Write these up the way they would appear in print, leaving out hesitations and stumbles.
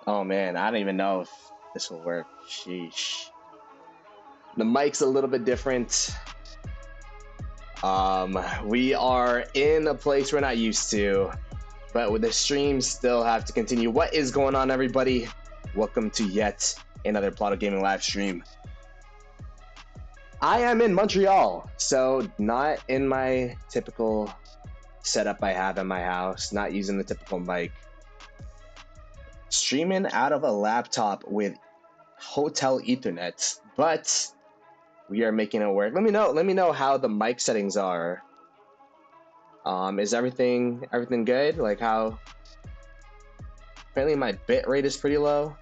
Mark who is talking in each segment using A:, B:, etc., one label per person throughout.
A: Oh man, I don't even know if this will work. Sheesh. The mic's a little bit different. We are in a place we're not used to, but with the streams still have to continue. What is going on, everybody? Welcome to yet another Ploto Gaming live stream. I am in Montreal, so not in my typical setup I have in my house, not using the typical mic. Streaming out of a laptop with hotel Ethernet, but we are making it work. Let me know how the mic settings are. Is everything good? Like how apparently my bit rate is pretty low.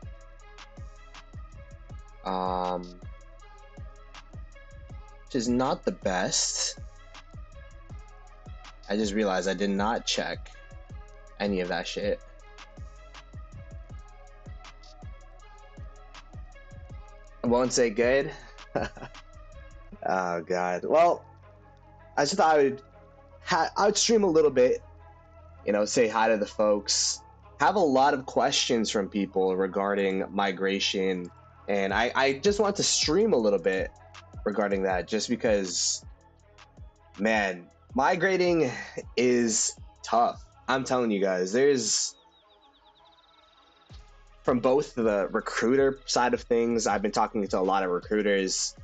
A: Which is not the best. I just realized I did not check any of that shit. I won't say good. Oh god. Well, I just thought I would stream a little bit, you know, say hi to the folks. Have a lot of questions from people regarding migration, and I just want to stream a little bit regarding that, just because, man, migrating is tough. I'm telling you guys, there's, from both the recruiter side of things, I've been talking to a lot of recruiters.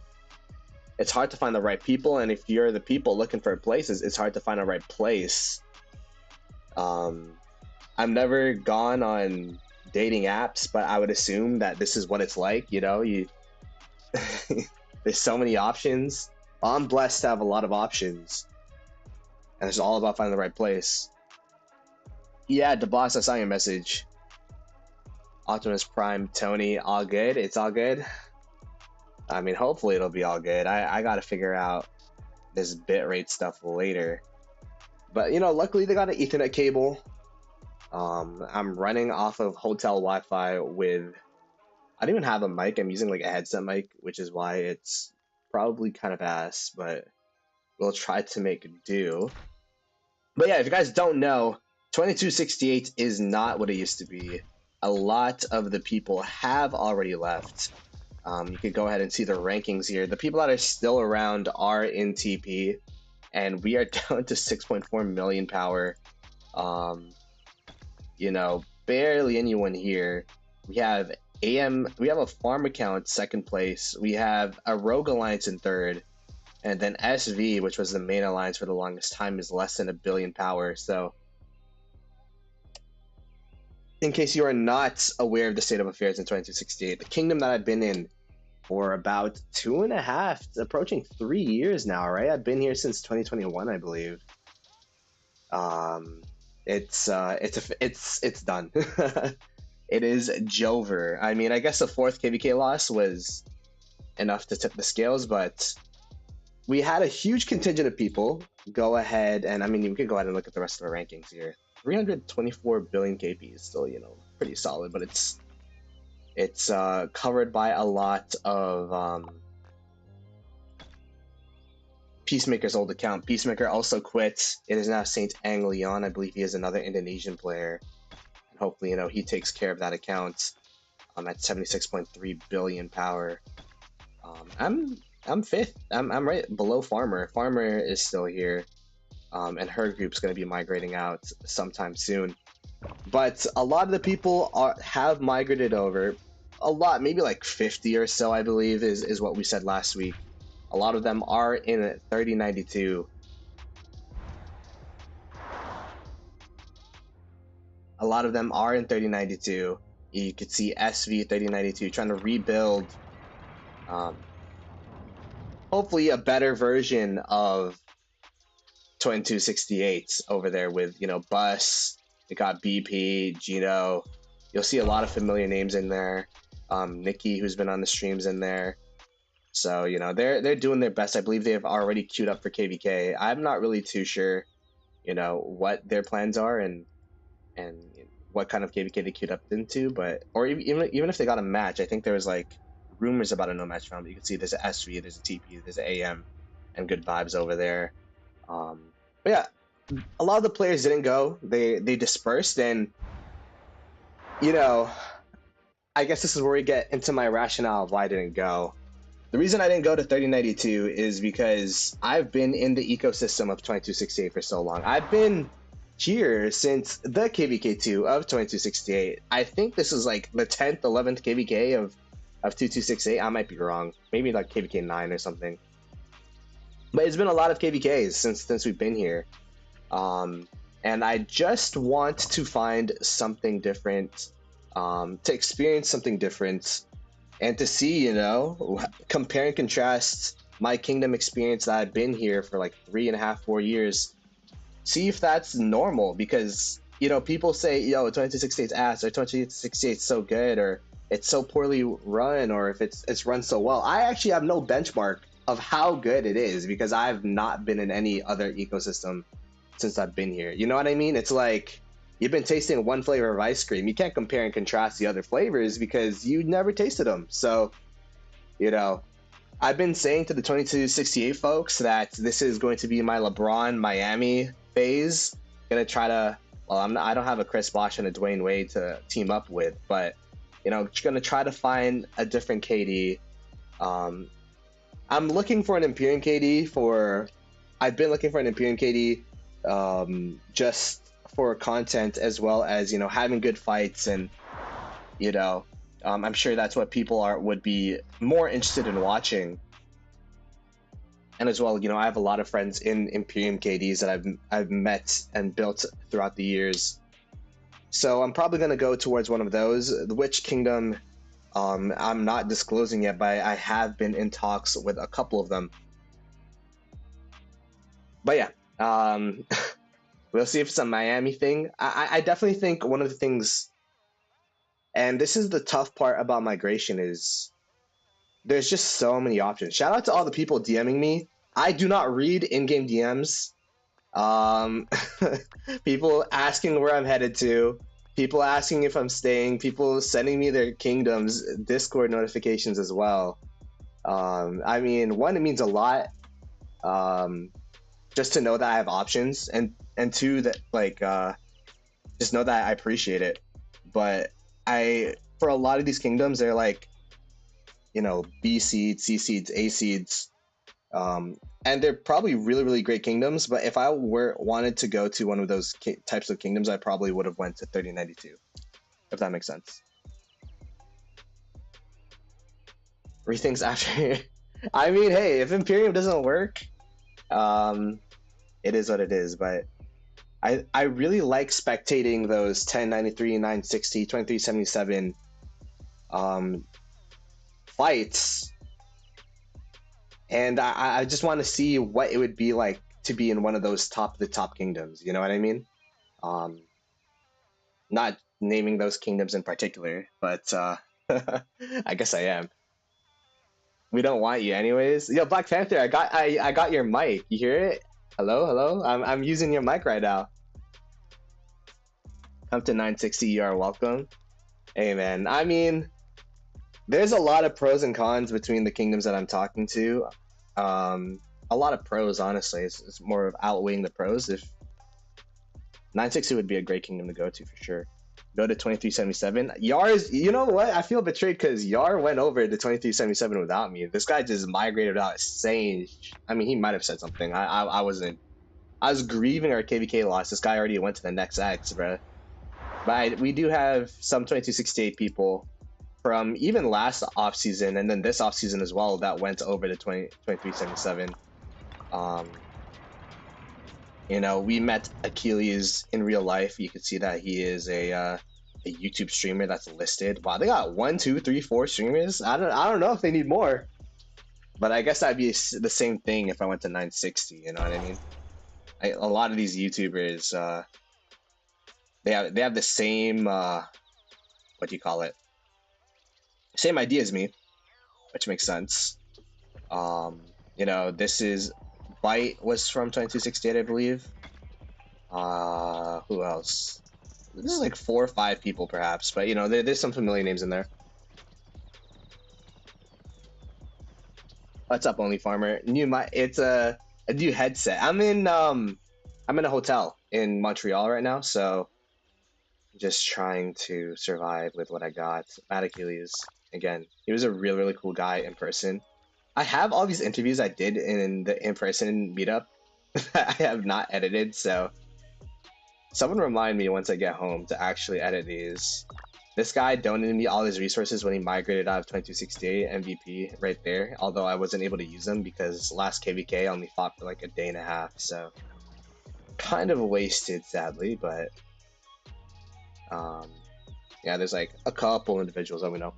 A: It's hard to find the right people, and if you're the people looking for places, it's hard to find the right place. I've never gone on dating apps, but I would assume that this is what it's like. You know, there's so many options. I'm blessed to have a lot of options, and it's all about finding the right place. Yeah, DeBoss, I saw your message. Optimus Prime, Tony, all good? It's all good? I mean, hopefully it'll be all good. I gotta figure out this bitrate stuff later. But, you know, luckily they got an Ethernet cable. I'm running off of hotel Wi-Fi with, I don't even have a mic. I'm using like a headset mic, which is why it's probably kind of ass, but we'll try to make do. But yeah, if you guys don't know, 2268 is not what it used to be. A lot of the people have already left. You could go ahead and see the rankings here. The people that are still around are in TP, and we are down to 6.4 million power. You know, barely anyone here. We have we have a farm account second place. We have a rogue alliance in third, and then SV, which was the main alliance for the longest time, is less than 1 billion power. So, in case you are not aware of the state of affairs in 2268, the kingdom that I've been in for about 2.5, approaching 3 years now, right? I've been here since 2021, I believe. It's done. It is Jover. I mean, I guess the fourth KVK loss was enough to tip the scales, but we had a huge contingent of people go ahead, and I mean, you could go ahead and look at the rest of the rankings here. 324 billion KP is still, you know, pretty solid, but it's covered by a lot of Peacemaker's old account. Peacemaker also quit. It is now Saint Ang Leon. I believe he is another Indonesian player. And hopefully, you know, he takes care of that account. At 76.3 billion power. I'm fifth. I'm right below Farmer. Farmer is still here. And her group's going to be migrating out sometime soon. But a lot of the people have migrated over. A lot, maybe like 50 or so, I believe, is what we said last week. A lot of them are in 3092. A lot of them are in 3092. You could see SV 3092 trying to rebuild, hopefully a better version of 2268 over there with, you know, Bus. We got BP, Gino. You'll see a lot of familiar names in there. Nikki, who's been on the streams, in there. So, you know, they're doing their best. I believe they've already queued up for KVK. I'm not really too sure, you know, what their plans are and what kind of KVK they queued up into, but or even if they got a match, I think there was like rumors about a no match round. But you can see there's a SV, there's a TP, there's an AM, and good vibes over there. But yeah, a lot of the players didn't go. They dispersed, and you know, I guess this is where we get into my rationale of why I didn't go. The reason I didn't go to 3092 is because I've been in the ecosystem of 2268 for so long. I've been here since the KVK2 of 2268. I think this is like the 10th, 11th KVK of 2268. I might be wrong. Maybe like KVK 9 or something. But it's been a lot of KVKs since we've been here. And I just want to find something different, to experience something different, and to see, you know, compare and contrast my kingdom experience that I've been here for like 3.5, 4 years. See if that's normal, because, you know, people say, yo, 2268's ass, or 2268's so good, or it's so poorly run, or if it's run so well. I actually have no benchmark of how good it is, because I've not been in any other ecosystem since I've been here. You know what I mean? It's like you've been tasting one flavor of ice cream. You can't compare and contrast the other flavors because you never tasted them. So, you know, I've been saying to the 2268 folks that this is going to be my LeBron Miami phase. Gonna try to, well, I don't have a Chris Bosh and a Dwayne Wade to team up with, but, you know, gonna try to find a different KD. I'm looking for an Imperium KD I've been looking for an Imperium KD just for content, as well as, you know, having good fights, and, you know, I'm sure that's what people would be more interested in watching. And as well, you know, I have a lot of friends in Imperium KDs that I've met and built throughout the years. So I'm probably going to go towards one of those. Which kingdom, I'm not disclosing yet, but I have been in talks with a couple of them. But yeah, we'll see if it's a Miami thing. I definitely think one of the things, and this is the tough part about migration, is there's just so many options. Shout out to all the people DMing me. I do not read in-game DMs. People asking where I'm headed to, people asking if I'm staying, people sending me their kingdoms, Discord notifications as well. I mean, one, it means a lot. Just to know that I have options, and two, that like just know that I appreciate it. But for a lot of these kingdoms, they're like, you know, B seeds, C seeds, A seeds, and they're probably really, really great kingdoms. But if I wanted to go to one of those types of kingdoms, I probably would have went to 3092, if that makes sense. Rethinks after. I mean, hey, if Imperium doesn't work, it is what it is. But I really like spectating those 1093, 960, 2377 fights, and I just want to see what it would be like to be in one of those top kingdoms. You know what I mean? Not naming those kingdoms in particular, but I guess I am. We don't want you anyways. Yo, Black Panther, I got your mic. You hear it? Hello. I'm using your mic right now. Come to 960. You are welcome. Hey man, I mean, there's a lot of pros and cons between the kingdoms that I'm talking to. A lot of pros, honestly. It's more of outweighing the pros. If 960 would be a great kingdom to go to for sure. Go to 2377. Yar's, you know what? I feel betrayed because Yar went over to 2377 without me. This guy just migrated without saying. I mean, he might have said something. I wasn't. I was grieving our KVK loss. This guy already went to the next X, bro. But we do have some 2268 people from even last offseason and then this offseason as well that went over to 2377. You know, we met Achilles in real life. You can see that he is a YouTube streamer that's listed. Wow, they got 1, 2, 3, 4 streamers. I don't know if they need more, but I guess that'd be the same thing if I went to 960. You know what I mean? A lot of these YouTubers, they have the same what do you call it? Same idea as me, which makes sense. You know, this is Byte was from 2268, I believe. Who else? This is like 4 or 5 people perhaps, but you know, there's some familiar names in there. What's up, Only Farmer? It's a new headset. I'm in a hotel in Montreal right now, so just trying to survive with what I got. Mad Achilles, again, he was a really cool guy in person. I have all these interviews I did in the in-person meetup that I have not edited, so someone remind me once I get home to actually edit these. This guy donated me all his resources when he migrated out of 2268 MVP right there, although I wasn't able to use them because last KVK I only fought for like a day and a half, so kind of wasted sadly, but um, yeah, there's like a couple individuals that we know.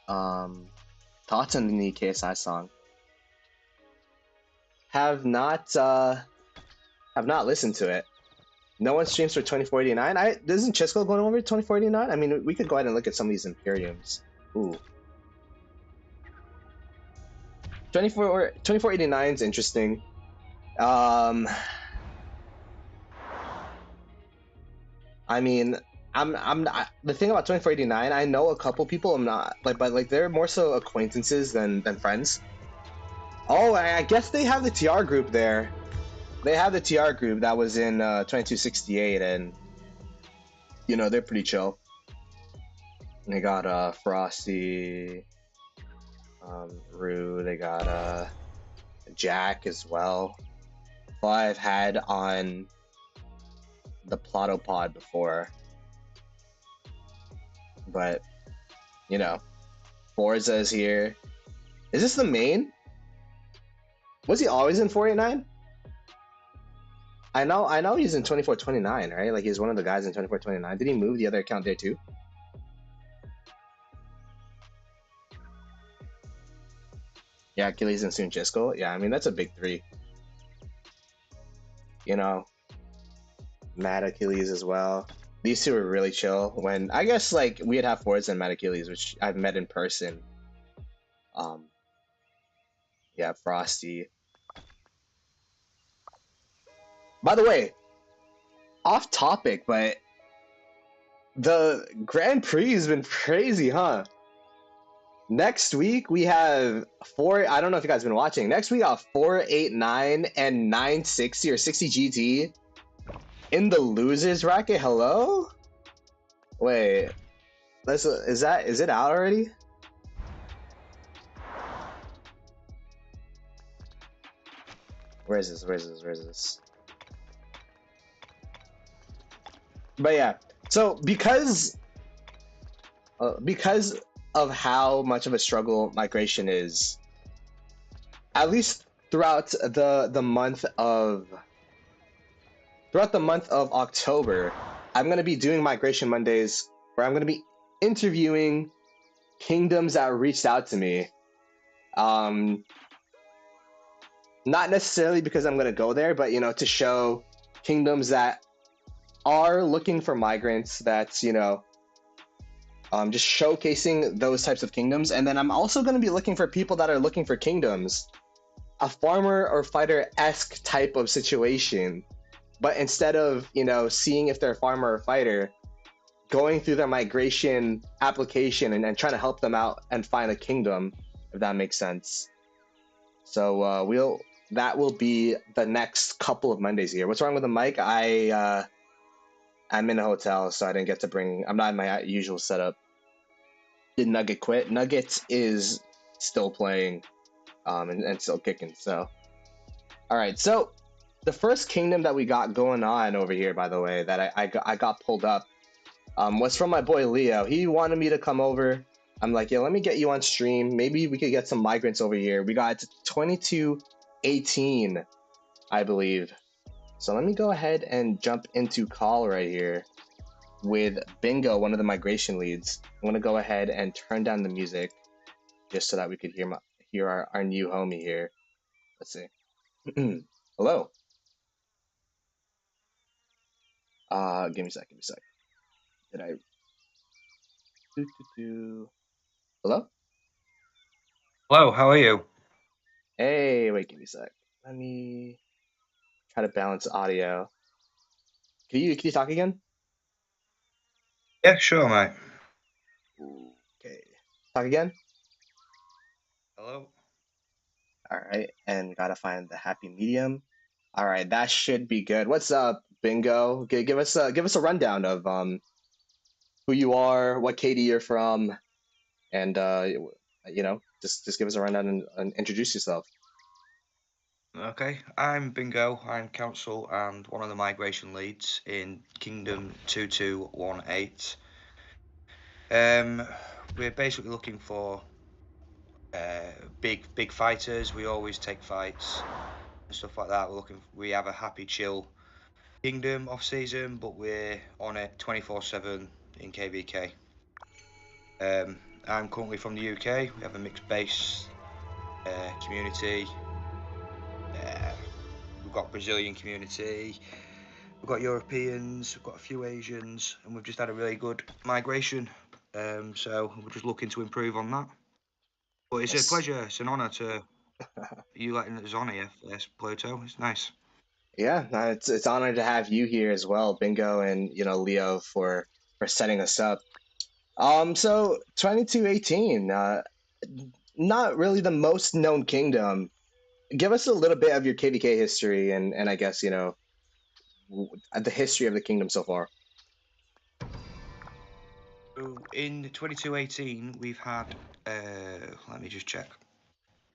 A: Um, Thoughts on the new KSI song? Have not listened to it. No one streams for 2489. Isn't Chisco going over 2489? I mean, we could go ahead and look at some of these Imperiums. Ooh. 2489 is interesting. I mean, I'm not, the thing about 2489, I know a couple people. I'm not like, but like they're more so acquaintances than friends. Oh, I guess they have the TR group there. They have the TR group that was in 2268, and you know they're pretty chill. They got Frosty, Rue. They got Jack as well. Who I've had on the Ploto pod before, but you know, Forza is here. Is this the main? Was he always in 489? I know he's in 2429, right? Like he's one of the guys in 2429. Did he move the other account there too? Yeah, Achilles and soon Chisco. Yeah, I mean that's a big three. You know, Mad Achilles as well. These two are really chill. When I guess like we'd have Forza and Mad Achilles, which I've met in person. Um, yeah, Frosty. By the way, off topic, but the Grand Prix has been crazy, huh? Next week we have four. I don't know if you guys have been watching. Next we got 489 and 960 or 60 GT in the losers bracket. Hello? Wait, is it out already? Where is this? Where is this? Where is this? But yeah, so because of how much of a struggle migration is, at least throughout the month of October, I'm gonna be doing Migration Mondays where I'm gonna be interviewing kingdoms that reached out to me. Not necessarily because I'm gonna go there, but you know, to show kingdoms that are looking for migrants. That's just showcasing those types of kingdoms. And then I'm also gonna be looking for people that are looking for kingdoms, a farmer or fighter-esque type of situation. But instead of seeing if they're a farmer or fighter, going through their migration application and trying to help them out and find a kingdom, if that makes sense. So that will be the next couple of Mondays here. What's wrong with the mic? I'm in a hotel, so I didn't get to bring. I'm not in my usual setup. Did Nugget quit? Nugget is still playing, and still kicking. So, all right. So, the first kingdom that we got going on over here, by the way, that I got pulled up, was from my boy Leo. He wanted me to come over. I'm like, yeah, let me get you on stream. Maybe we could get some migrants over here. We got 2218, I believe. So let me go ahead and jump into call right here with Bingo, one of the migration leads. I'm gonna go ahead and turn down the music just so that we could hear our new homie here. Let's see. Hello. Give me a sec. Give me a sec. Did I? Hello.
B: Hello, how are you?
A: Hey, wait. Give me a sec. Let me try to balance audio. Can you talk again?
B: Yeah, sure, mate.
A: Okay. Talk again.
B: Hello?
A: All right. And gotta find the happy medium. All right, that should be good. What's up, Bingo? Give us a rundown of who you are, what KD you're from, and just give us a rundown and introduce yourself.
B: Okay, I'm Bingo. I'm council and one of the migration leads in Kingdom 2218. We're basically looking for big fighters. We always take fights and stuff like that. We have a happy, chill kingdom off season, but we're on it 24/7 in KVK. I'm currently from the UK. We have a mixed base community. Uh, we've got Brazilian community. We've got Europeans. We've got a few Asians, and we've just had a really good migration. So we're just looking to improve on that. But it's a
A: Yes.
B: pleasure. It's an honour to you letting us on here. Yes, Ploto. It's nice.
A: Yeah, no, it's honored to have you here as well, Bingo, and Leo for setting us up. So 2218, not really the most known kingdom. Give us a little bit of your KVK history and I guess the history of the kingdom so far.
B: So in 2218, we've had. Let me just check.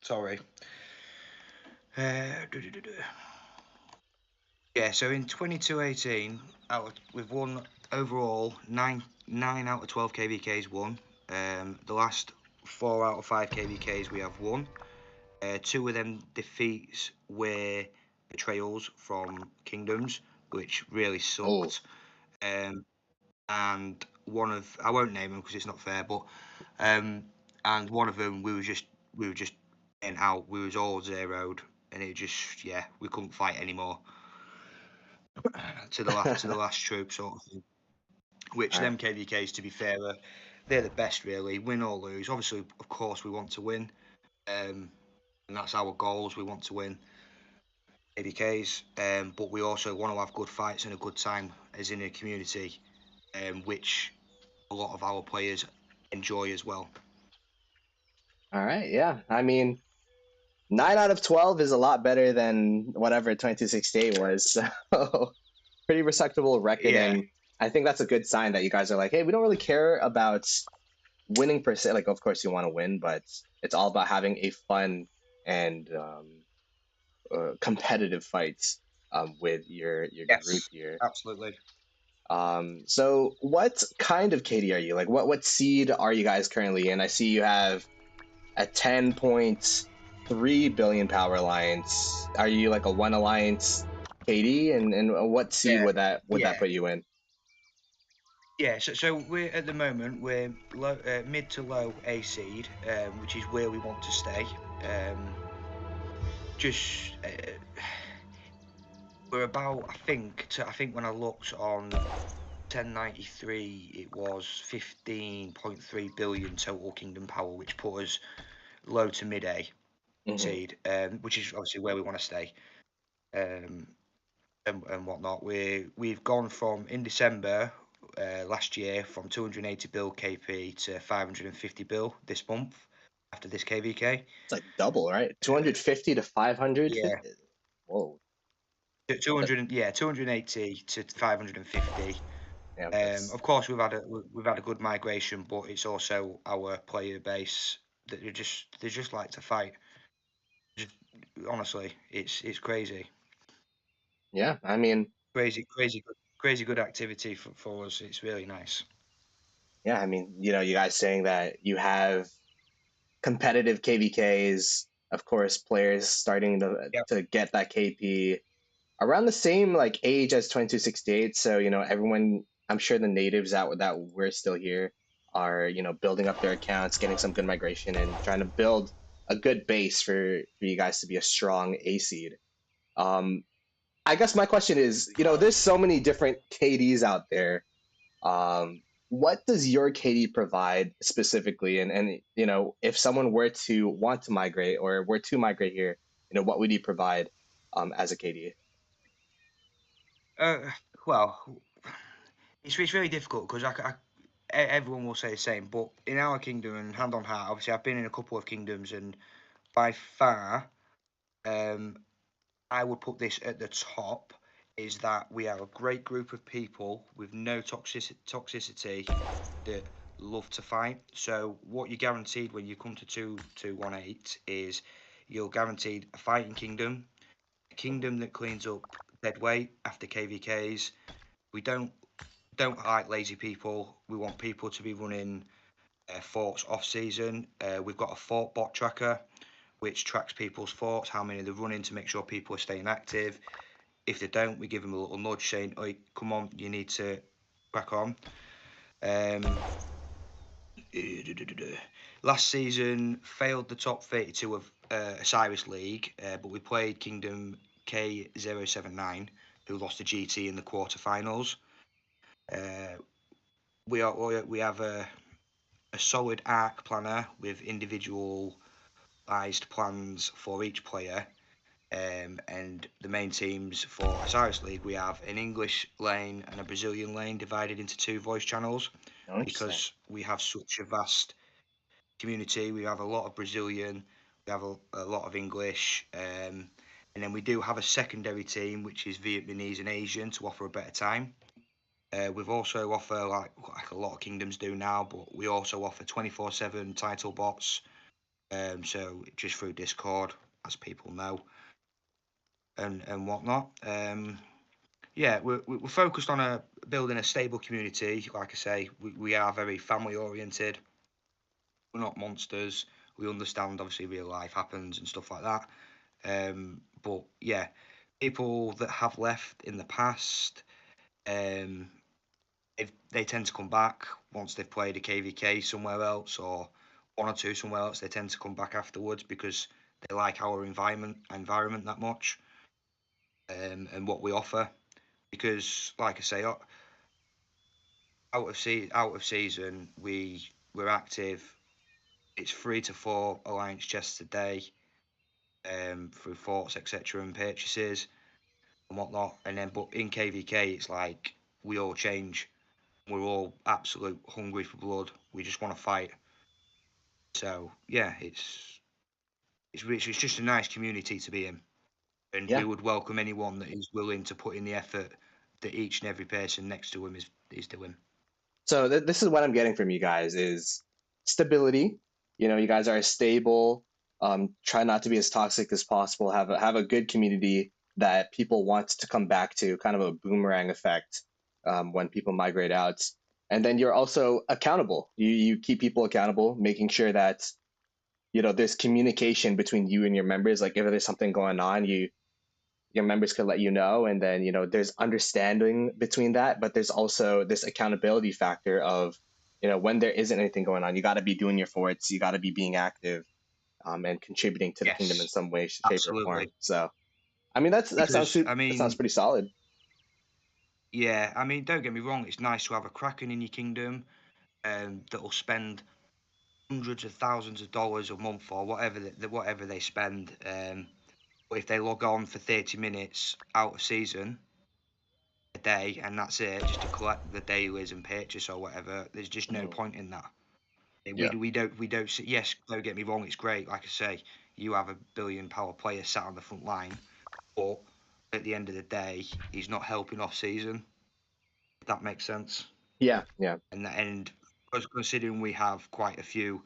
B: Sorry. Uh, Yeah, so in 2218, we've won overall nine out of 12 KVKs won. The last 4 out of 5 KVKs we have won. Two of them defeats were betrayals from kingdoms, which really
A: Oh,
B: sucked. Um, and one of I won't name them because it's not fair, but and one of them we were just getting out. We was all zeroed, and it just we couldn't fight anymore to the last troop sort of thing. Which
A: all right.
B: them KVKs, to be fair, they're the best really. Win or lose, obviously, of course, we want to win, and that's our goals. We want to win KVKs, but we also want to have good fights and a good time as in a community, which a lot of our players enjoy as well.
A: All right. Yeah. I mean, 9 out of 12 is a lot better than whatever 2268 was. So pretty respectable record,
B: Yeah.
A: and I think that's a good sign that you guys are like, hey, we don't really care about winning per se. Like, of course you want to win, but it's all about having a fun and competitive fights with your group
B: Yes.
A: here.
B: Absolutely.
A: So what kind of KD are you? Like, what seed are you guys currently in? I see you have a 10.3 billion power alliance. Are you like a one alliance KD? And what seed
B: Yeah.
A: would that
B: Yeah.
A: put you in?
B: Yeah. So we're at the moment we're mid to low A seed, which is where we want to stay. Just we're about I think when I looked on 1093 it was 15.3 billion total kingdom power, which put us low to mid A
A: Hmm.
B: seed, which is obviously where we want to stay, um, and whatnot. We've gone from in December last year from 280 bill KP to 550 bill this month after this KVK.
A: It's like double, right?
B: Uh,
A: 250 to 550.
B: yeah,
A: Whoa, that,
B: 280 to 550.
A: damn, that's
B: Of course, we've had a good migration, but it's also our player base that they just like to fight. Just, honestly, it's crazy,
A: yeah. I mean,
B: crazy good activity for us. It's really nice.
A: yeah. I mean, you guys saying that you have competitive KVKs, of course, players starting to
B: Yep.
A: to get that KP around the same like age as 2268. So everyone, I'm sure the natives that we're still here are building up their accounts, getting some good migration, and trying to build a good base for you guys to be a strong A seed. Um, I guess my question is, there's so many different KDs out there. What does your KD provide specifically? And if someone were to want to migrate or were to migrate here, what would you provide as a KD?
B: Uh, well, it's really difficult because everyone will say the same, but in our kingdom and hand on heart, obviously I've been in a couple of kingdoms, and by far, um, I would put this at the top, is that we are a great group of people with no toxicity that love to fight. So what you're guaranteed when you come to 2218 is you're guaranteed a fighting kingdom, a kingdom that cleans up dead weight after KVKs. We don't like lazy people. We want people to be running forts off season. We've got a fort bot tracker which tracks people's forts, how many they're running to make sure people are staying active. If they don't, we give them a little nudge saying, "Oh, come on, you need to crack on." Um, last season failed the top 32 of Osiris League, but we played Kingdom K079, who lost to GT in the quarterfinals. We have a solid arc planner with individualized plans for each player. And the main teams for Osiris League, we have an English lane and a Brazilian lane divided into 2 voice channels
A: Oh, interesting.
B: because we have such a vast community. We have a lot of Brazilian, we have a lot of English, and then we do have a secondary team which is Vietnamese and Asian to offer a better time. We've also offer like a lot of kingdoms do now, but we also offer 24/7 title bots. So just through Discord, as people know, and whatnot. Yeah, we're focused on building a stable community. Like I say, we are very family oriented. We're not monsters. We understand obviously real life happens and stuff like that. But yeah, people that have left in the past, if they tend to come back once they've played a KVK somewhere else or 1 or 2 somewhere else, they tend to come back afterwards because they like our environment that much, and what we offer. Because, like I say, out of season, we're active. It's 3 to 4 alliance chests a day, through forts, etc., and purchases and whatnot. And then, but in KVK, it's like we all change. We're all absolute hungry for blood. We just want to fight. So yeah, it's just a nice community to be in, and we
A: Yeah.
B: would welcome anyone that is willing to put in the effort that each and every person next to him is doing.
A: So this is what I'm getting from you guys is stability. You know, you guys are stable. Try not to be as toxic as possible. Have a good community that people want to come back to. Kind of a boomerang effect when people migrate out. And then you're also accountable. You keep people accountable, making sure that there's communication between you and your members. Like if there's something going on, your members can let you know, and then there's understanding between that, but there's also this accountability factor of when there isn't anything going on, you got to be doing your forwards, you got to be being active, and contributing to the kingdom in
B: Yes,
A: some way, shape, or form.
B: absolutely.
A: So I mean
B: Because
A: that sounds pretty solid.
B: yeah, don't get me wrong. It's nice to have a Kraken in your kingdom, that'll spend hundreds of thousands of dollars a month or whatever they spend. But if they log on for 30 minutes out of season a day and that's it, just to collect the dailies and purchase or whatever, there's just no
A: Mhm.
B: point in that.
A: Yeah.
B: We don't see, yes, don't get me wrong, it's great. Like I say, you have a billion power player sat on the front line, but at the end of the day, he's not helping off season. If that makes sense.
A: Yeah. Yeah.
B: And considering we have quite a few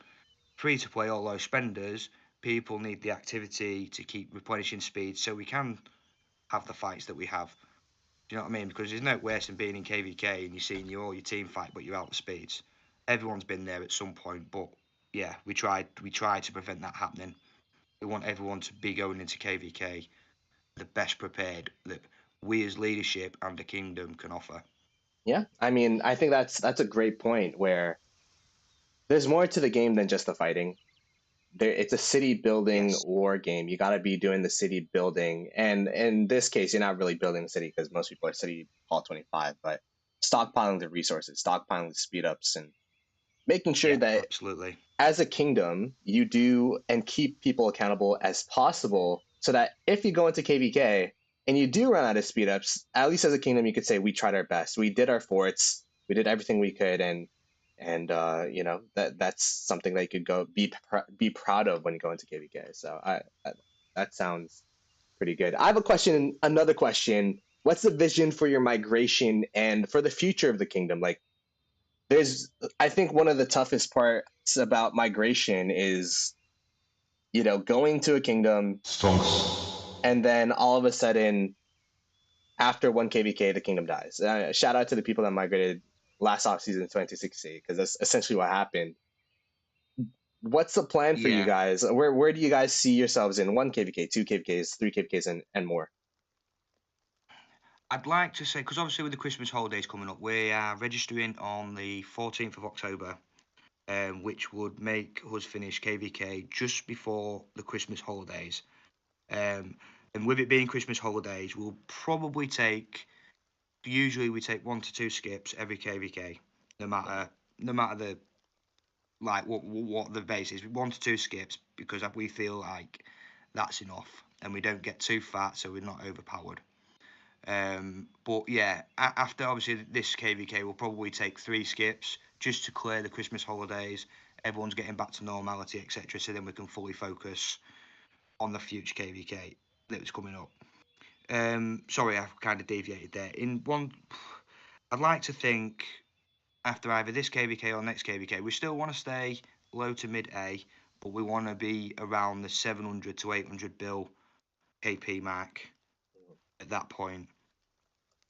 B: free to play or low spenders, people need the activity to keep replenishing speed so we can have the fights that we have. Do you know what I mean? Because there's no worse than being in KVK and you're seeing all your team fight, but you're out of speeds. Everyone's been there at some point, but yeah, we tried to prevent that happening. We want everyone to be going into KVK the best prepared that we as leadership and the kingdom can offer.
A: Yeah, I mean, I think that's a great point where there's more to the game than just the fighting. It's a city building
B: Yes,
A: war game. You got to be doing the city building, and in this case, you're not really building the city because most people are city hall 25, but stockpiling the resources, stockpiling the speed ups, and making sure
B: yeah,
A: that
B: absolutely.
A: as a kingdom you do and keep people accountable as possible, so that if you go into KVK and you do run out of speed ups, at least as a kingdom you could say we tried our best, we did our forts, we did everything we could, and that's something that you could go be proud of when you go into KVK. So that sounds pretty good. I have a question, another question. What's the vision for your migration and for the future of the kingdom? Like, there's, I think one of the toughest parts about migration is, going to a kingdom
C: Stonks.
A: and then all of a sudden, after one KVK, the kingdom dies. Shout out to the people that migrated last off season 2060 because that's essentially what happened. What's the plan for you
B: Yeah,
A: guys? Where do you guys see yourselves in one KVK, two KVKs, three KVKs, and more?
B: I'd like to say, because obviously with the Christmas holidays coming up, we are registering on the 14th of October, which would make us finish KVK just before the Christmas holidays. Um, and with it being Christmas holidays, we'll probably usually we take 1 to 2 skips every KVK, no matter the like what the base is. 1 to 2 skips because we feel like that's enough, and we don't get too fat, so we're not overpowered. But yeah, after obviously this KVK, we'll probably take 3 skips just to clear the Christmas holidays. Everyone's getting back to normality, etc. So then we can fully focus on the future KVK that's coming up. Sorry, I've kind of deviated there. I'd like to think after either this KVK or next KVK, we still want to stay low to mid A, but we want to be around the 700 to 800 bill KP mark at that point.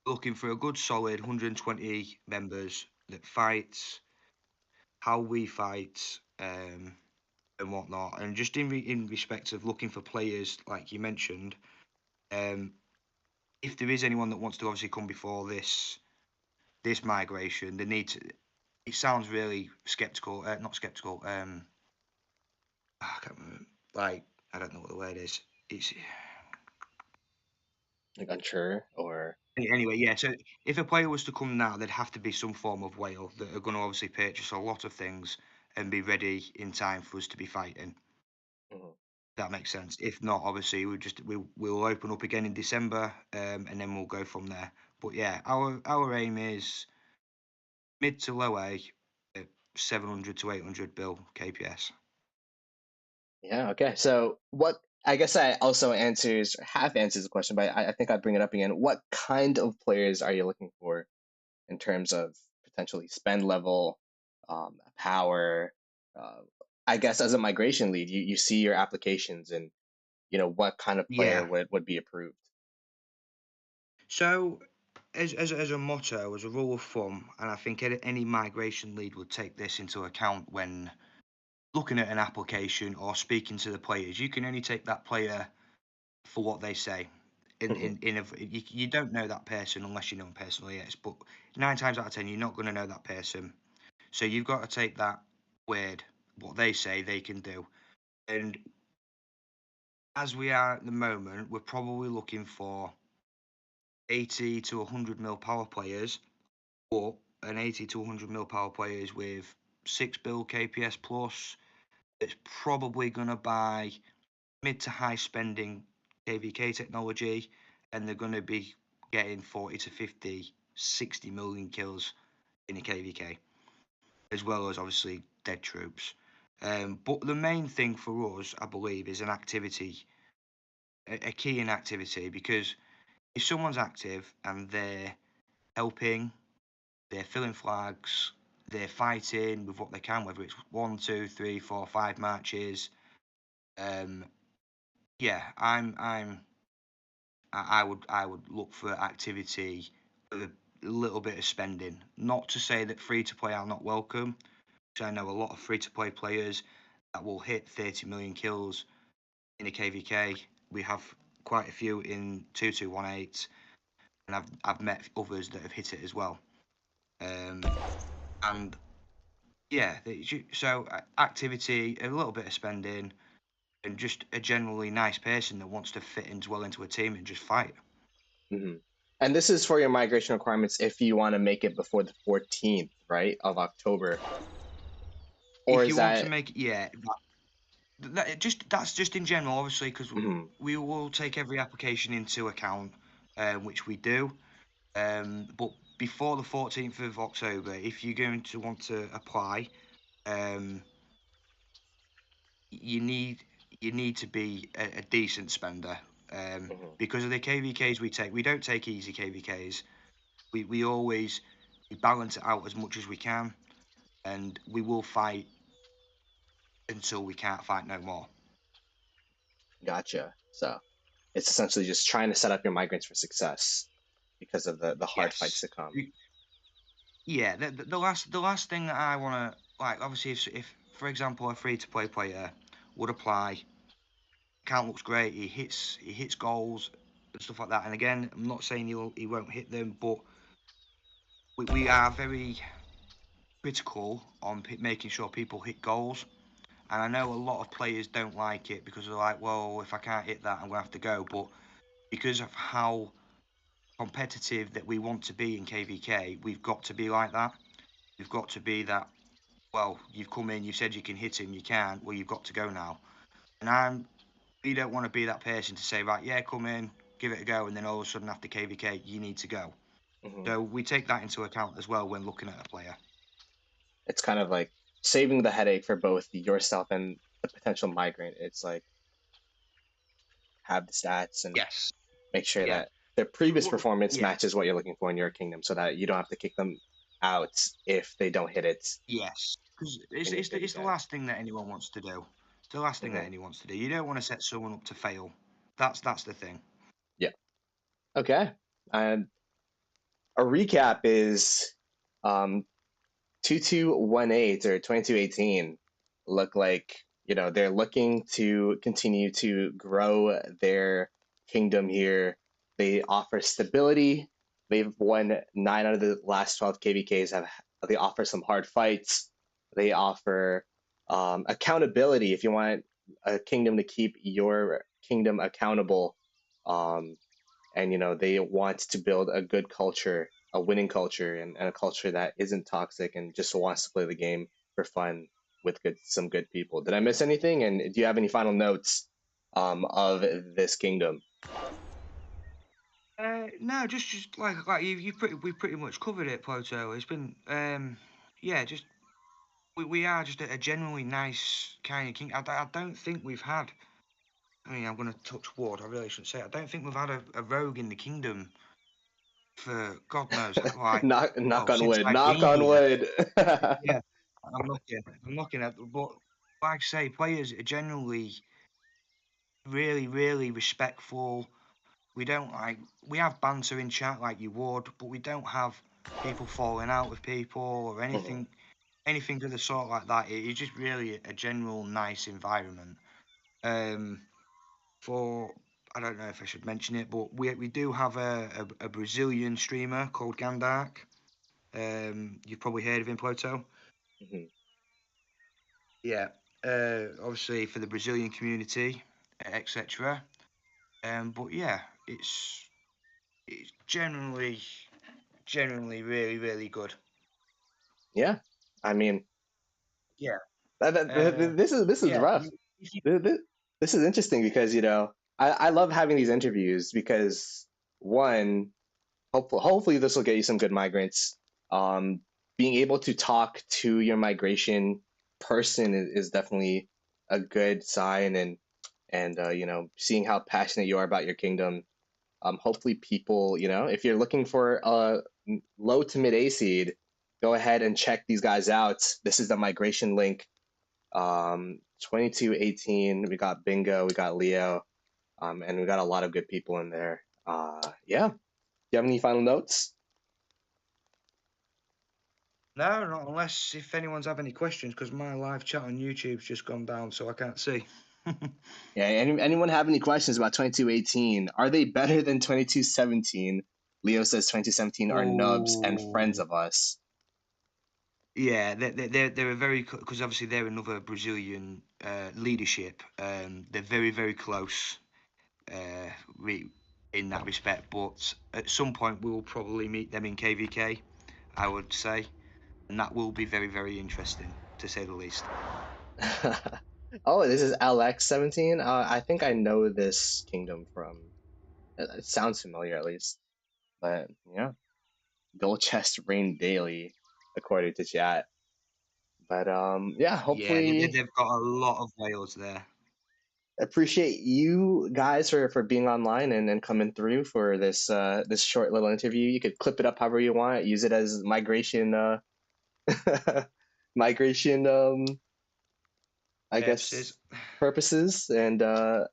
B: Looking for a good solid 120 members that fights how we fight, and whatnot. And just in respect of looking for players, like you mentioned, um, if there is anyone that wants to obviously come before this migration, they need to. It sounds really skeptical, not skeptical. I can't remember, like I don't know what the word is. It's
A: Like unsure or
B: Anyway, yeah. So if a player was to come now, there'd have to be some form of whale that are going to obviously purchase a lot of things and be ready in time for us to be fighting.
A: Mhm.
B: That makes sense. If not, obviously we'll open up again in December, and then we'll go from there. But yeah, our aim is mid to low A, 700 to 800 bill KPS.
A: Yeah, okay. So what I guess I also answers half answers the question, but I think I bring it up again. What kind of players are you looking for in terms of potentially spend level, power? Uh, I guess as a migration lead, you see your applications and what kind of player
B: Yeah.
A: would be approved.
B: So as a motto, as a rule of thumb, and I think any migration lead would take this into account when looking at an application or speaking to the players, you can only take that player for what they say.
A: Mhm.
B: You don't know that person unless you know them personally, yes. But 9 times out of 10, you're not going to know that person. So you've got to take that word, what they say they can do. And as we are at the moment, we're probably looking for 80 to 100 mil power players, but an 80 to 100 mil power players with 6 bill KPS plus. It's probably going to buy mid to high spending KVK technology, and they're going to be getting 40 to 50, 60 million kills in a KVK, as well as obviously dead troops. But the main thing for us, I believe, is an activity, a key in activity, because if someone's active and they're helping, they're filling flags, they're fighting with what they can, whether it's 1, 2, 3, 4, 5 marches. Um, yeah, I would look for activity with a little bit of spending. Not to say that free to play are not welcome, because I know a lot of free to play players that will hit 30 million kills in a KVK. We have quite a few in 2218, and I've met others that have hit it as well. And yeah, so activity, a little bit of spending, and just a generally nice person that wants to fit in well into a team and just fight.
A: Hmm. And this is for your migration requirements if you want to make it before the 14th, right, of October. Or
B: If
A: is
B: you want to
A: that
B: make, yeah, that's just in general, obviously, because
A: mhm,
B: we will take every application into account, which we do. But before the 14th of October, if you're going to want to apply, um, you need you need to be a decent spender. Because of the KVKs we take. We don't take easy KVKs. We always balance it out as much as we can, and we will fight until we can't fight no more.
A: Gotcha. So it's essentially just trying to set up your migrants for success because of the hard fights
B: Yes.
A: to come.
B: Yeah. The last thing that I want to like, obviously, if for example a free to play player would apply, account looks great. He hits goals and stuff like that. And again, I'm not saying he won't hit them, but we are very critical on making sure people hit goals. And I know a lot of players don't like it because they're like, well, if I can't hit that, I'm gonna have to go. But because of how competitive that we want to be in KVK, we've got to be like that. We've got to be that. Well, you've come in, you said you can hit him, you can. Well, you've got to go now. And we don't want to be that person to say, right, yeah, come in, give it a go, and then all of a sudden after KVK, you need to go. So we take that into account as well when looking at a player.
A: It's kind of like saving the headache for both yourself and the potential migrant. It's like have the stats and
B: Yes.
A: make sure that their previous performance matches what you're looking for in your kingdom, so that you don't have to kick them out if they don't hit it.
B: Yes, because it's the last thing that anyone wants to do. It's the last thing that anyone wants to do. You don't want to set someone up to fail. That's the thing.
A: Yeah. Okay. And a recap is 2218 or 2218 look like, they're looking to continue to grow their kingdom here. They offer stability. They've won 9 out of the last 12 KVKs. They offer some hard fights. They offer accountability if you want a kingdom to keep your kingdom accountable. And they want to build a good culture, a winning culture, and a culture that isn't toxic and just wants to play the game for fun with some good people. Did I miss anything? And do you have any final notes of this kingdom?
B: No, just like we pretty much covered it, Ploto. It's been just we are just a genuinely nice kind of king. I don't think we've had. I mean, I'm going to touch wood. I really shouldn't say it. I don't think we've had a rogue in the kingdom for God knows, like
A: knock on
B: since
A: wood.
B: I've
A: Knock
B: been
A: on
B: here.
A: wood.
B: Yeah, I'm looking at, but like I say, players are generally really, really respectful. We don't we have banter in chat like you would, but we don't have people falling out with people or anything, anything of the sort like that. It's just really a general nice environment. For I don't know if I should mention it, but we do have a Brazilian streamer called Gandark. You've probably heard of him, Ploto. Yeah. Obviously for the Brazilian community, etc. But yeah, it's generally really, really good.
A: Yeah, I mean,
B: yeah.
A: This is rough. This is interesting because I love having these interviews because one, hopefully this will get you some good migrants. Being able to talk to your migration person is definitely a good sign, and seeing how passionate you are about your kingdom. Hopefully people, if you're looking for a low to mid A seed, go ahead and check these guys out. This is the migration link. 2218, we got Bingo, we got Leo, and we got a lot of good people in there. Yeah. Do you have any final notes?
B: No, not unless if anyone's have any questions, because my live chat on YouTube's just gone down, so I can't see.
A: Yeah, anyone have any questions about 2218? Are they better than 2217? Leo says 2017 are nubs and friends of us.
B: Yeah, they're a very, because obviously they're another Brazilian leadership. They're very, very close in that respect. But at some point we'll probably meet them in KVK, I would say, and that will be very, very interesting to say the least.
A: Oh, this is LX17. I think I know this kingdom from. It sounds familiar at least, but yeah, gold chest rain daily, according to chat. But yeah, hopefully
B: they've got a lot of whales there.
A: appreciate you guys for being online and coming through for this short little interview. You could clip it up however you want, use it as migration migration I guess
B: Purposes.
A: purposes, and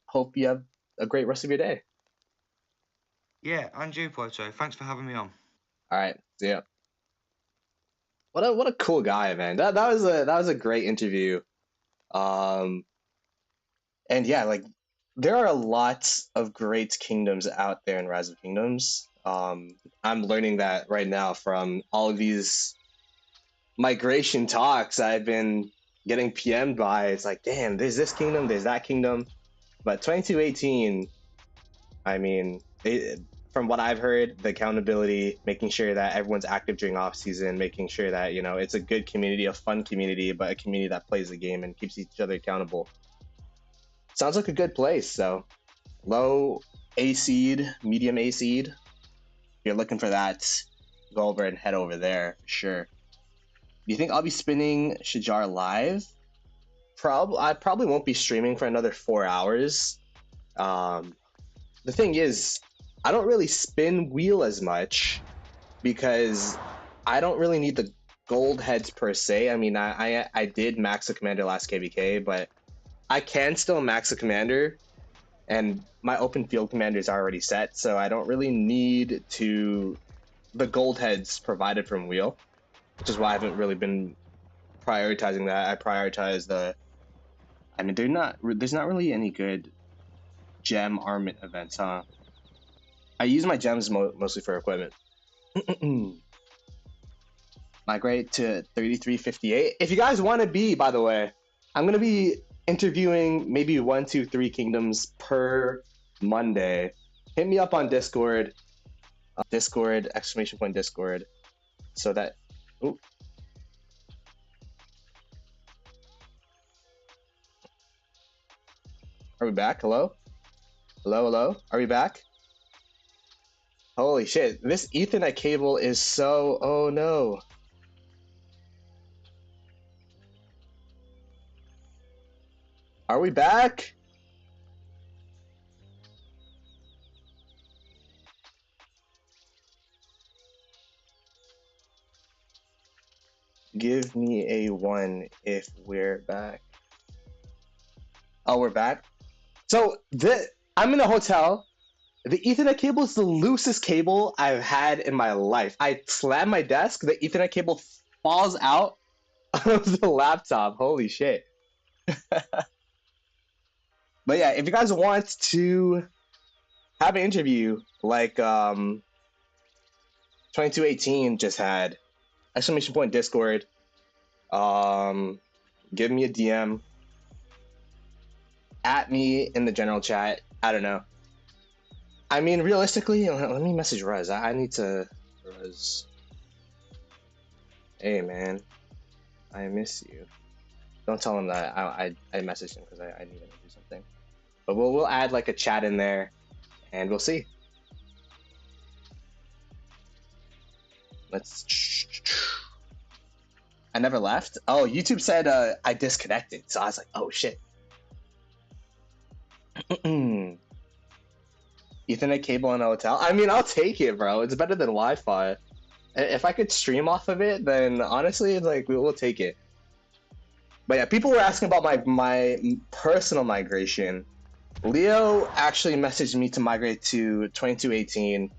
A: hope you have a great rest of your day.
B: Yeah, and you, Ploto. Thanks for having me on.
A: All right, see ya. What a cool guy, man. That was a great interview. Um, and yeah, like there are lots of great kingdoms out there in Rise of Kingdoms. I'm learning that right now from all of these migration talks I've been getting PM'd by. It's like, damn, there's this kingdom, there's that kingdom. But 2218, I mean, from what I've heard, the accountability, making sure that everyone's active during off season, making sure that it's a good community, a fun community, but a community that plays the game and keeps each other accountable. Sounds like a good place. So low A seed, medium A seed. If you're looking for that, go over and head over there for sure. Do you think I'll be spinning Shajar live? I probably won't be streaming for another 4 hours. The thing is, I don't really spin wheel as much because I don't really need the gold heads per se. I mean, I did max the commander last KVK, but I can still max the commander, and my open field commander is already set, so I don't really need the gold heads provided from wheel, which is why I haven't really been prioritizing that. I prioritize I mean, there's not really any good gem armament events, huh? I use my gems mostly for equipment. Migrate to 3358. If you guys want to be, by the way, I'm going to be interviewing maybe 1, 2, 3 kingdoms per Monday. Hit me up on Discord. Discord, !Discord. So that... Ooh. Are we back? Hello? Hello? Are we back? Holy shit. This Ethernet cable is so... Oh no. Are we back? Give me a 1 if we're back. Oh, we're back? So, I'm in a hotel. The Ethernet cable is the loosest cable I've had in my life. I slam my desk, the Ethernet cable falls out of the laptop. Holy shit. But yeah, if you guys want to have an interview like 2218 just had, !Discord, give me a DM, at me in the general chat. I don't know. I mean, realistically, let me message Rez. I need to... Rez. Hey, man. I miss you. Don't tell him that I messaged him because I need him to do something. But we'll add like a chat in there, and we'll see. Let's... I never left? Oh, YouTube said I disconnected, so I was like, oh, shit. Ethernet cable in a hotel? I mean, I'll take it, bro. It's better than Wi-Fi. If I could stream off of it, then honestly, it's like, we'll take it. But yeah, people were asking about my personal migration. Leo actually messaged me to migrate to 2218.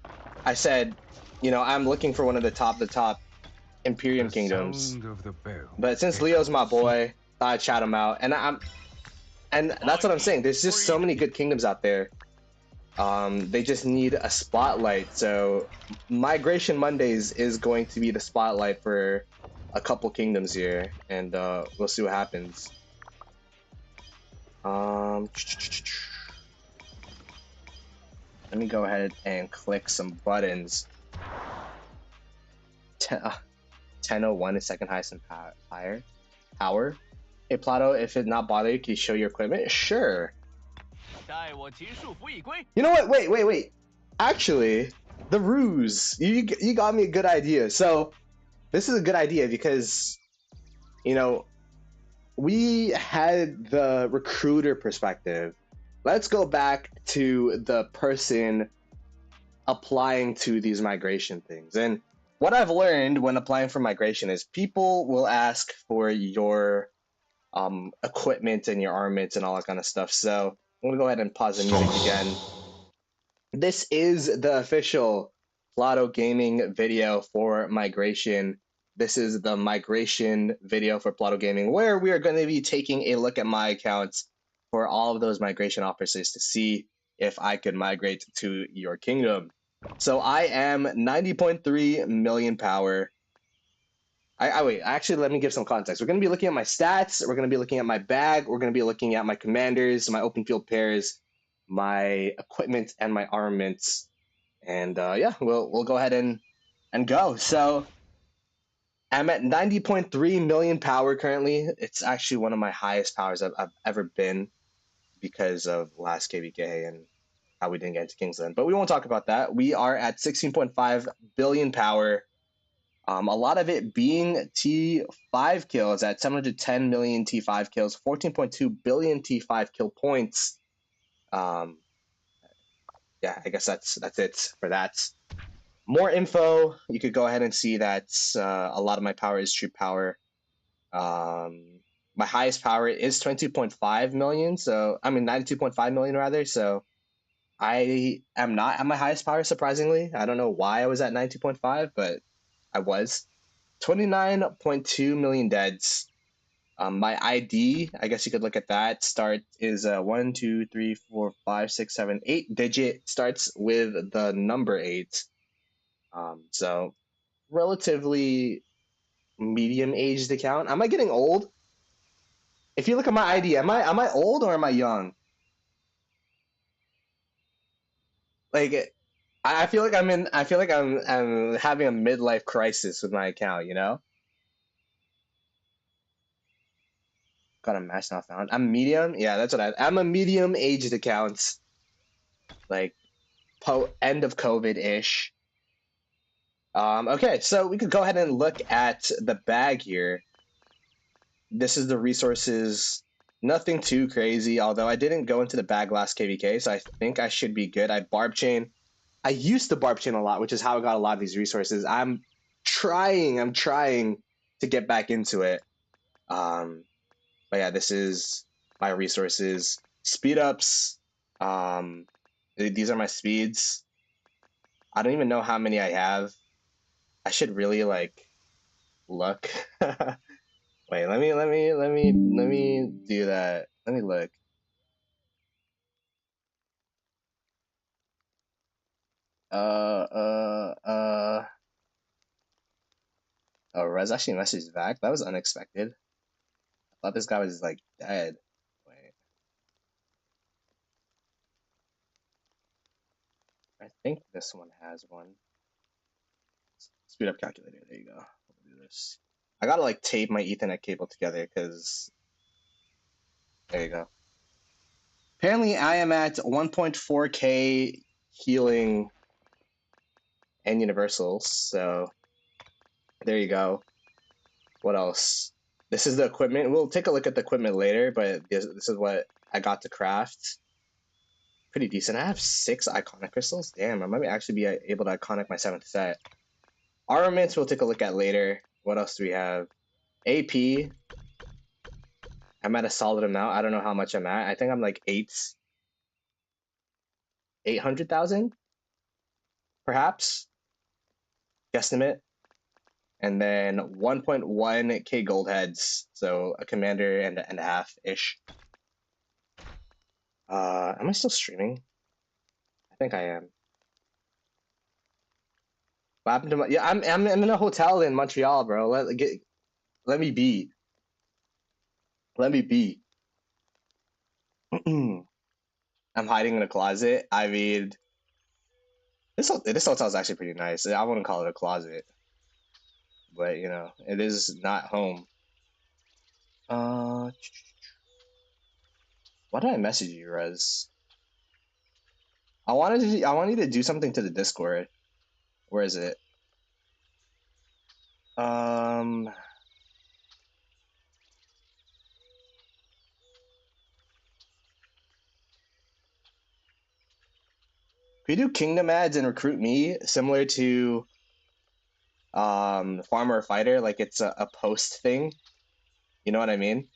A: I said, I'm looking for one of the top Imperium kingdoms. But since Leo's my boy, I'd chat him out. And that's what I'm saying. There's just so many good kingdoms out there. They just need a spotlight. So Migration Mondays is going to be the spotlight for a couple kingdoms here, and we'll see what happens. Let me go ahead and click some buttons. 1001 is second highest in power. Hey Ploto, if it's not bothering you, can you show your equipment? Sure. You know what? Wait. Actually, the ruse. You got me a good idea. So, this is a good idea because, we had the recruiter perspective. let's go back to the person applying to these migration things. And what I've learned when applying for migration is people will ask for your equipment and your armaments and all that kind of stuff. So I'm gonna go ahead and pause the music again. This is the official Ploto Gaming video for migration. This is the migration video for Ploto Gaming, where we are going to be taking a look at my accounts for all of those migration officers to see if I could migrate to your kingdom. So I am 90.3 million power. Wait, actually, let me give some context. We're going to be looking at my stats. We're going to be looking at my bag. We're going to be looking at my commanders, my open field pairs, my equipment, and my armaments. And yeah, we'll go ahead and go. So I'm at 90.3 million power currently. It's actually one of my highest powers I've ever been because of last KVK and how we didn't get into Kingsland. But we won't talk about that. We are at 16.5 billion power. A lot of it being T5 kills at 710 million T5 kills, 14.2 billion T5 kill points. Yeah, I guess that's it for that. More info, you could go ahead and see that a lot of my power is true power. My highest power is 22.5 million, so I mean 92.5 million rather. So I am not at my highest power, surprisingly. I don't know why I was at 92.5, but I was. 29.2 million deads. My ID, I guess you could look at that. Start is 1, 2, 3, 4, 5, 6, 7, 8 digit. Starts with the number 8. So relatively medium aged account. Am I getting old? If you look at my ID, am I old or am I young? Like I feel like I'm having a midlife crisis with my account, you know? Got a match not found. I'm medium. Yeah, that's what I'm a medium aged account. Like end of COVID ish. Okay, so we could go ahead and look at the bag here. This is the resources. Nothing too crazy, although I didn't go into the bag last KVK, so I think I should be good. I barb chain. I used to barb chain a lot, which is how I got a lot of these resources. I'm trying to get back into it. But yeah, this is my resources. Speed ups. These are my speeds. I don't even know how many I have. I should really like look. Wait, let me do that. Let me look. Oh, Rez actually messaged back. That was unexpected. I thought this guy was like dead. Wait, I think this one has one. Speed up calculator. There you go. We'll do this. I gotta like tape my Ethernet cable together because there you go. Apparently, I am at 1.4K healing and universals. So there you go. What else? This is the equipment. We'll take a look at the equipment later, but this is what I got to craft. Pretty decent. I have 6 iconic crystals. Damn, I might actually be able to iconic my 7th set. Armaments we'll take a look at later. What else do we have? AP. I'm at a solid amount. I don't know how much I'm at. I think I'm like 800,000, perhaps. Guesstimate. And then 1.1k gold heads. So a commander and a half-ish. Am I still streaming? I think I am. What happened to my? Yeah, I'm in a hotel in Montreal, bro. Let me be. Let me be. I'm hiding in a closet. I mean, this hotel is actually pretty nice. I wouldn't call it a closet, but you know, it is not home. Uh, why did I message you, Rez? I want you to do something to the Discord. Where is it? Um, we do kingdom ads and recruit me, similar to farmer or fighter, like it's a post thing. You know what I mean?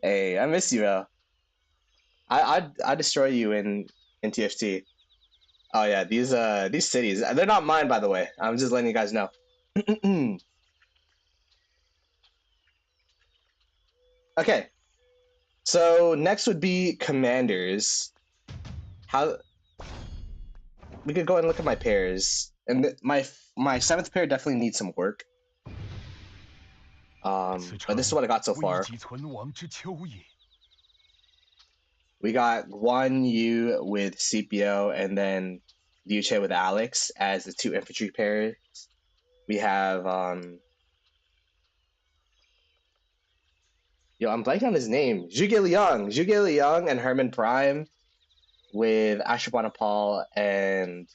A: Hey, I miss you, bro. I'd destroy you in TFT. Oh yeah, these cities, they're not mine, by the way. I'm just letting you guys know. Okay, so next would be commanders. How we could go ahead and look at my pairs, and my seventh pair definitely needs some work. But this is what I got so far. We got Guan Yu with CPO, and then Liu Che with Alex as the two infantry pairs. We have yo, I'm blanking on his name. Zhuge Liang, and Herman Prime with Ashurbanipal and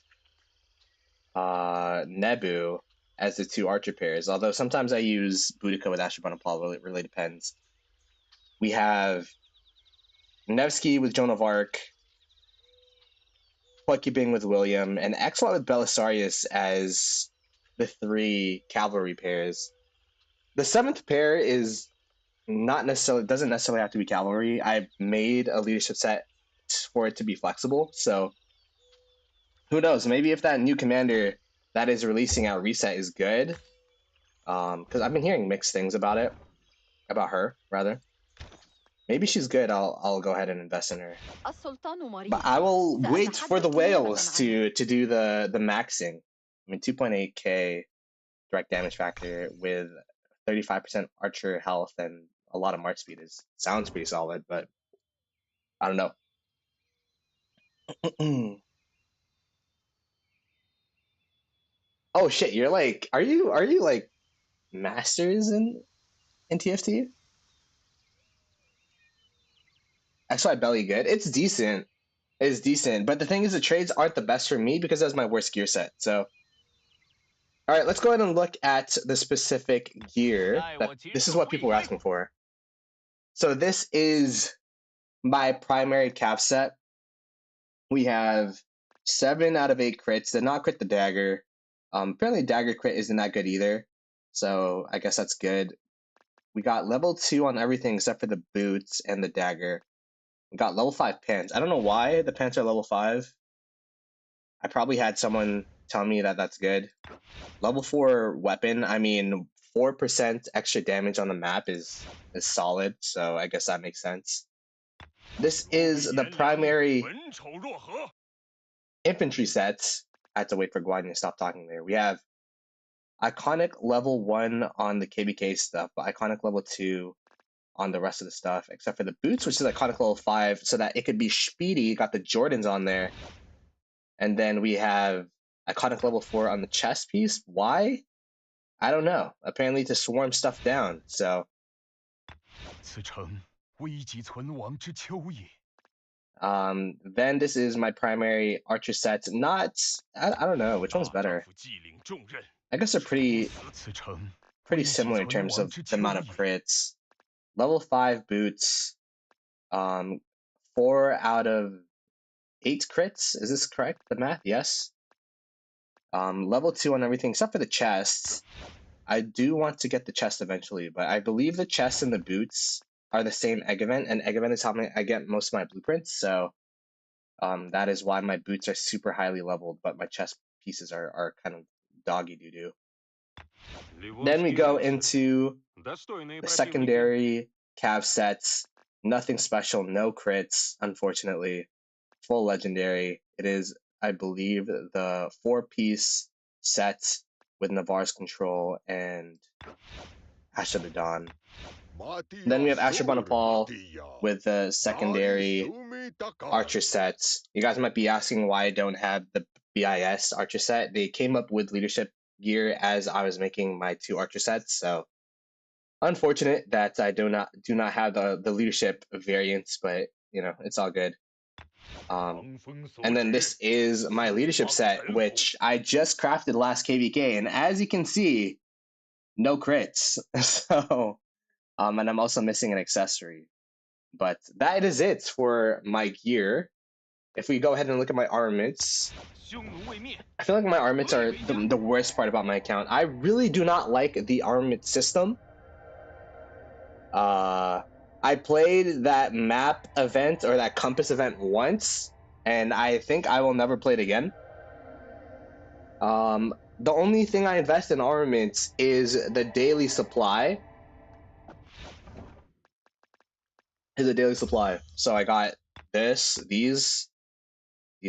A: Nebu as the two archer pairs. Although sometimes I use Boudica with Ashurbanipal, it really depends. We have Nevsky with Joan of Arc, Bing with William, and Exlot with Belisarius as the three cavalry pairs. The seventh pair is doesn't necessarily have to be cavalry. I made a leadership set for it to be flexible, so who knows? Maybe if that new commander that is releasing out reset is good, because I've been hearing mixed things about her rather. Maybe she's good. I'll go ahead and invest in her. But I will wait for the whales to do the maxing. I mean, 2.8k direct damage factor with 35% archer health and a lot of march speed sounds pretty solid, but I don't know. Oh shit, you're like, are you like masters in TFT? XY belly good. It's decent. It's decent, but the thing is, the trades aren't the best for me because that's my worst gear set. So, all right, let's go ahead and look at the specific gear. This is what people were asking for. So this is my primary cap set. We have 7 out of 8 crits. Did not crit the dagger. Apparently dagger crit isn't that good either. So I guess that's good. We got level 2 on everything except for the boots and the dagger. We got level 5 pants. I don't know why the pants are level 5. I probably had someone tell me that that's good. Level 4 weapon, I mean, 4% extra damage on the map is solid, so I guess that makes sense. This is the primary infantry sets. I had to wait for Guan to stop talking there. We have iconic level 1 on the KBK stuff, but iconic level 2 on the rest of the stuff, except for the boots, which is iconic level 5, so that it could be speedy. Got the Jordans on there. And then we have iconic level 4 on the chest piece. Why? I don't know. Apparently to swarm stuff down, so. Then this is my primary archer sets. I don't know which one's better. I guess they're pretty similar in terms of the amount of crits. Level 5 boots, 4 out of 8 crits. Is this correct? The math? Yes. Level 2 on everything except for the chests. I do want to get the chest eventually, but I believe the chests and the boots are the same egg event, and egg event is how I get most of my blueprints, so that is why my boots are super highly leveled, but my chest pieces are kind of doggy doo-doo. Then we go into the secondary cav sets. Nothing special, no crits, unfortunately. Full legendary. It is, I believe, the 4-piece set with Navarre's control and Ash of the Dawn. Then we have Ashurbanipal with the secondary archer sets. You guys might be asking why I don't have the BIS archer set. They came up with leadership gear as I was making my 2 archer sets, so unfortunate that I do not have the leadership variants, but you know, it's all good. And then this is my leadership set, which I just crafted last KVK, and as you can see, no crits. So And I'm also missing an accessory. But that is it for my gear. If we go ahead and look at my armaments, I feel like my armaments are the worst part about my account. I really do not like the armament system. I played that map event or that compass event once, and I think I will never play it again. The only thing I invest in armaments is the daily supply. So I got these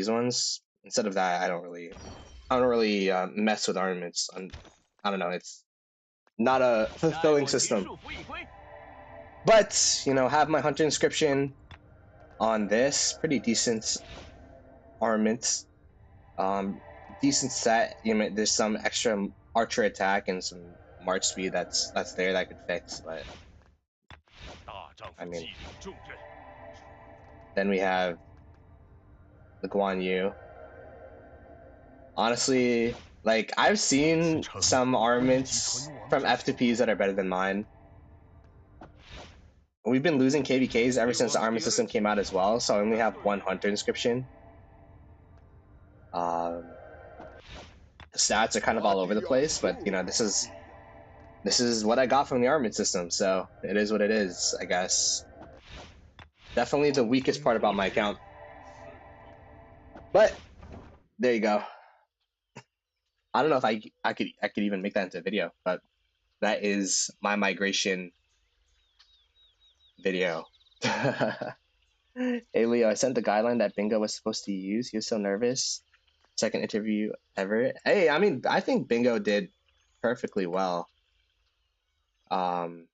A: ones. Instead of that, I don't really mess with armaments. I don't know. It's not a fulfilling system. But have my hunter inscription on this pretty decent armament. Decent set. There's some extra archer attack and some march speed that's there that I could fix, but I mean, then we have the Guan Yu. Honestly, like I've seen some armaments from F2Ps that are better than mine. We've been losing KVKs ever since the armament system came out as well, so I only have one hunter inscription. The stats are kind of all over the place, but this is what I got from the armament system, so it is what it is, I guess. Definitely the weakest part about my account. But there you go. I don't know if I could even make that into a video, but that is my migration video. Hey Leo, I sent the guideline that Bingo was supposed to use. He was so nervous. Second interview ever. Hey, I mean, I think Bingo did perfectly well. I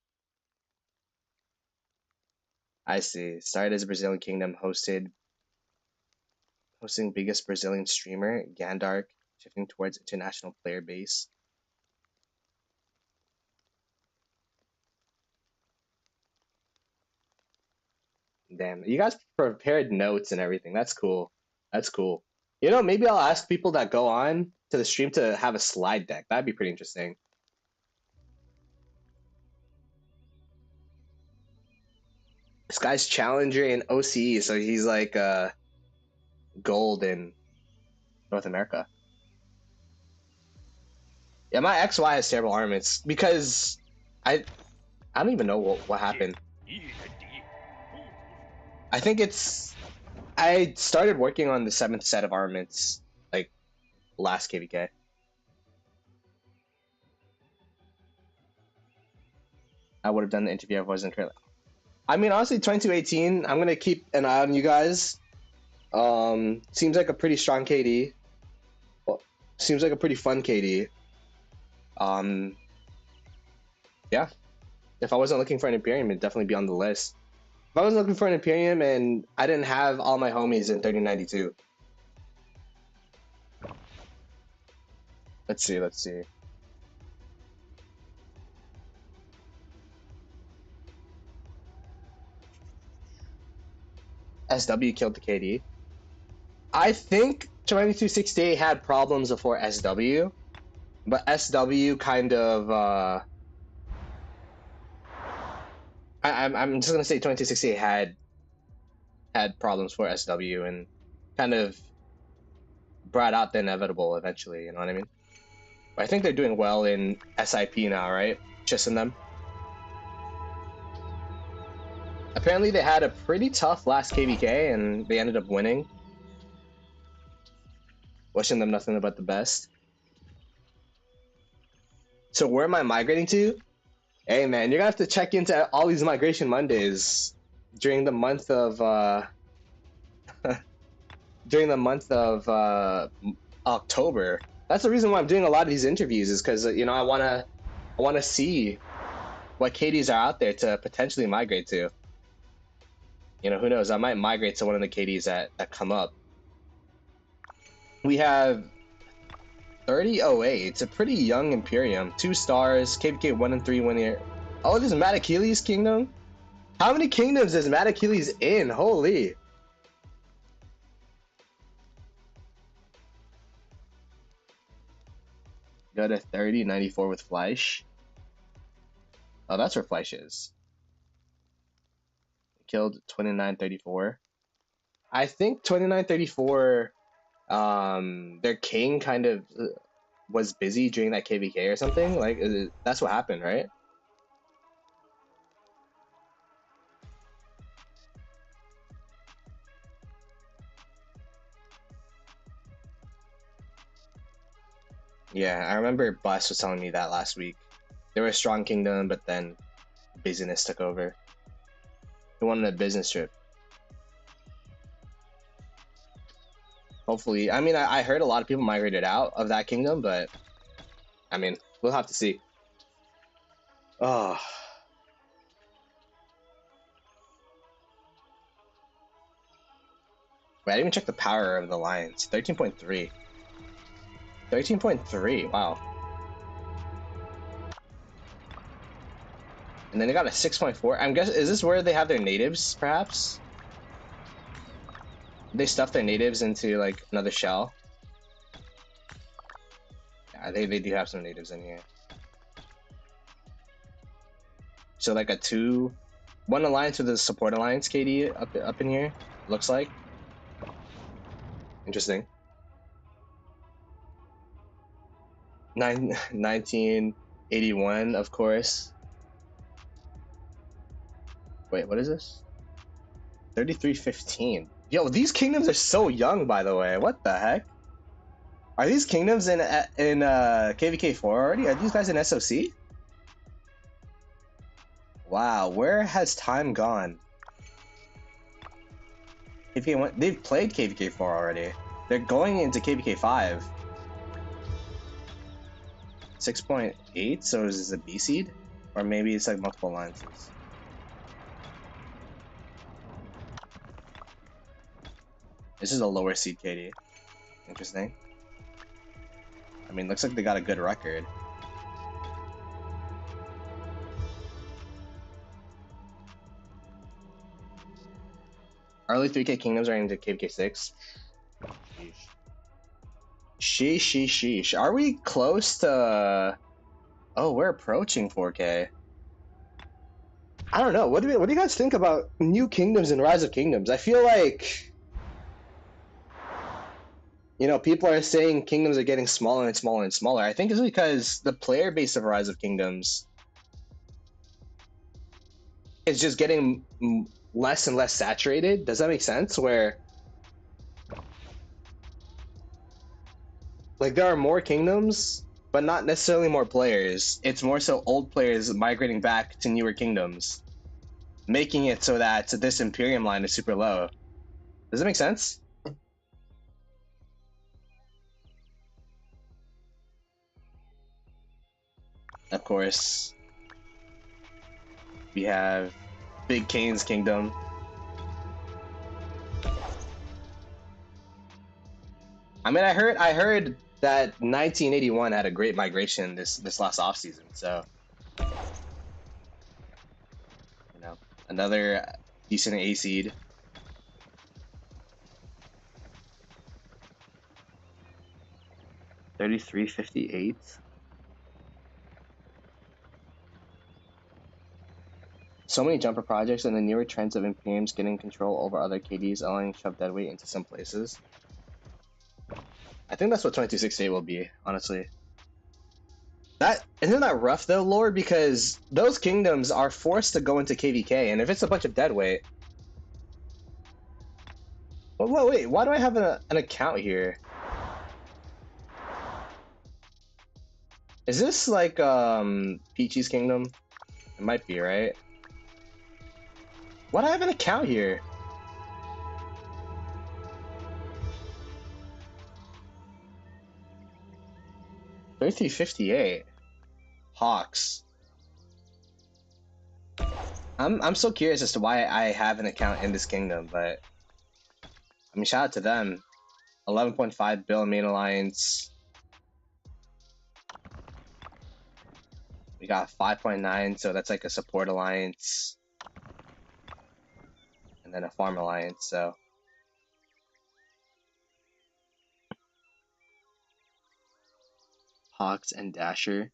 A: see. Started as a Brazilian kingdom, hosting biggest Brazilian streamer, Gandark, shifting towards international player base. Damn, you guys prepared notes and everything. That's cool. That's cool. Maybe I'll ask people that go on to the stream to have a slide deck. That'd be pretty interesting. This guy's challenger in OCE, so he's like gold in North America. Yeah, my XY has terrible armaments because I don't even know what happened. I think I started working on the 7th set of armaments like last KVK. I would have done the interview if I wasn't currently. I mean, honestly, 2218, I'm gonna keep an eye on you guys. Seems like a pretty strong KD. Well, seems like a pretty fun KD. Yeah. If I wasn't looking for an Imperium, it'd definitely be on the list. If I was looking for an Imperium and I didn't have all my homies in 3092. Let's see. SW killed the KD. I think 2268 had problems before SW, but SW kind of I'm just gonna say 2268 had problems for SW and kind of brought out the inevitable eventually, you know what I mean? But I think they're doing well in SIP now, right? Just in them. Apparently they had a pretty tough last KVK and they ended up winning. Wishing them nothing but the best. So where am I migrating to? Hey man, you're gonna have to check into all these migration Mondays during the month of October. That's the reason why I'm doing a lot of these interviews, is because I wanna see what KDs are out there to potentially migrate to. Who knows? I might migrate to one of the KDs that come up. We have 3008. It's a pretty young Imperium. 2 stars, KVK 1 and 3 1 year. Oh, this is Mad Achilles Kingdom? How many kingdoms is Mad Achilles in? Holy. Go to 3094 with Fleisch. Oh, that's where Fleisch is. killed 2934. I think 2934, their king kind of was busy during that KVK or something. Like, that's what happened, right? Yeah, I remember Bus was telling me that last week. They were a strong kingdom, but then busyness took over. He wanted a business trip. Hopefully, I mean, I heard a lot of people migrated out of that kingdom, but I mean, we'll have to see. Oh. Wait, I didn't even check the power of the lines. 13.3. 13.3, wow. And then they got a 6.4. I'm guessing, is this where they have their natives, perhaps? They stuff their natives into, like, another shell? Yeah, they do have some natives in here. So, like, one alliance with a support alliance, KD, up in here, looks like. Interesting. 1981, of course. Wait, what is this? 3315. Yo, these kingdoms are so young, by the way. What the heck? Are these kingdoms in KVK4 already? Are these guys in SOC? Wow, where has time gone? KVK1, they've played KVK4 already. They're going into KVK5. 6.8, so is this a B seed? Or maybe it's like multiple alliances. This is a lower seed KD. Interesting. I mean, looks like they got a good record. Early 3K kingdoms are into KVK6. Sheesh. Are we close to... Oh, we're approaching 4K. I don't know. What do you guys think about new kingdoms and Rise of Kingdoms? I feel like, you know, people are saying kingdoms are getting smaller and smaller and smaller. I think it's because the player base of Rise of Kingdoms is just getting less and less saturated. Does that make sense? Where, like, there are more kingdoms, but not necessarily more players. It's more so old players migrating back to newer kingdoms, making it so that this Imperium line is super low. Does that make sense? Of course, we have Big Kane's kingdom. I mean, I heard that 1981 had a great migration this last off season. So, you know, another decent A seed. $33.58. So many jumper projects and the newer trends of Imperiums getting control over other KDs, allowing shove deadweight into some places. I think that's what 2268 will be, honestly. That isn't that rough though, Lord, because those kingdoms are forced to go into KVK, and if it's a bunch of deadweight. Well, wait, why do I have an account here? Is this like Peachy's kingdom? It might be, right? Why do I have an account here? $33.58. Hawks. I'm so curious as to why I have an account in this kingdom, but I mean, shout out to them. 11.5 bill main alliance. We got 5.9, so that's like a support alliance, and then a farm alliance. So Hawks and Dasher.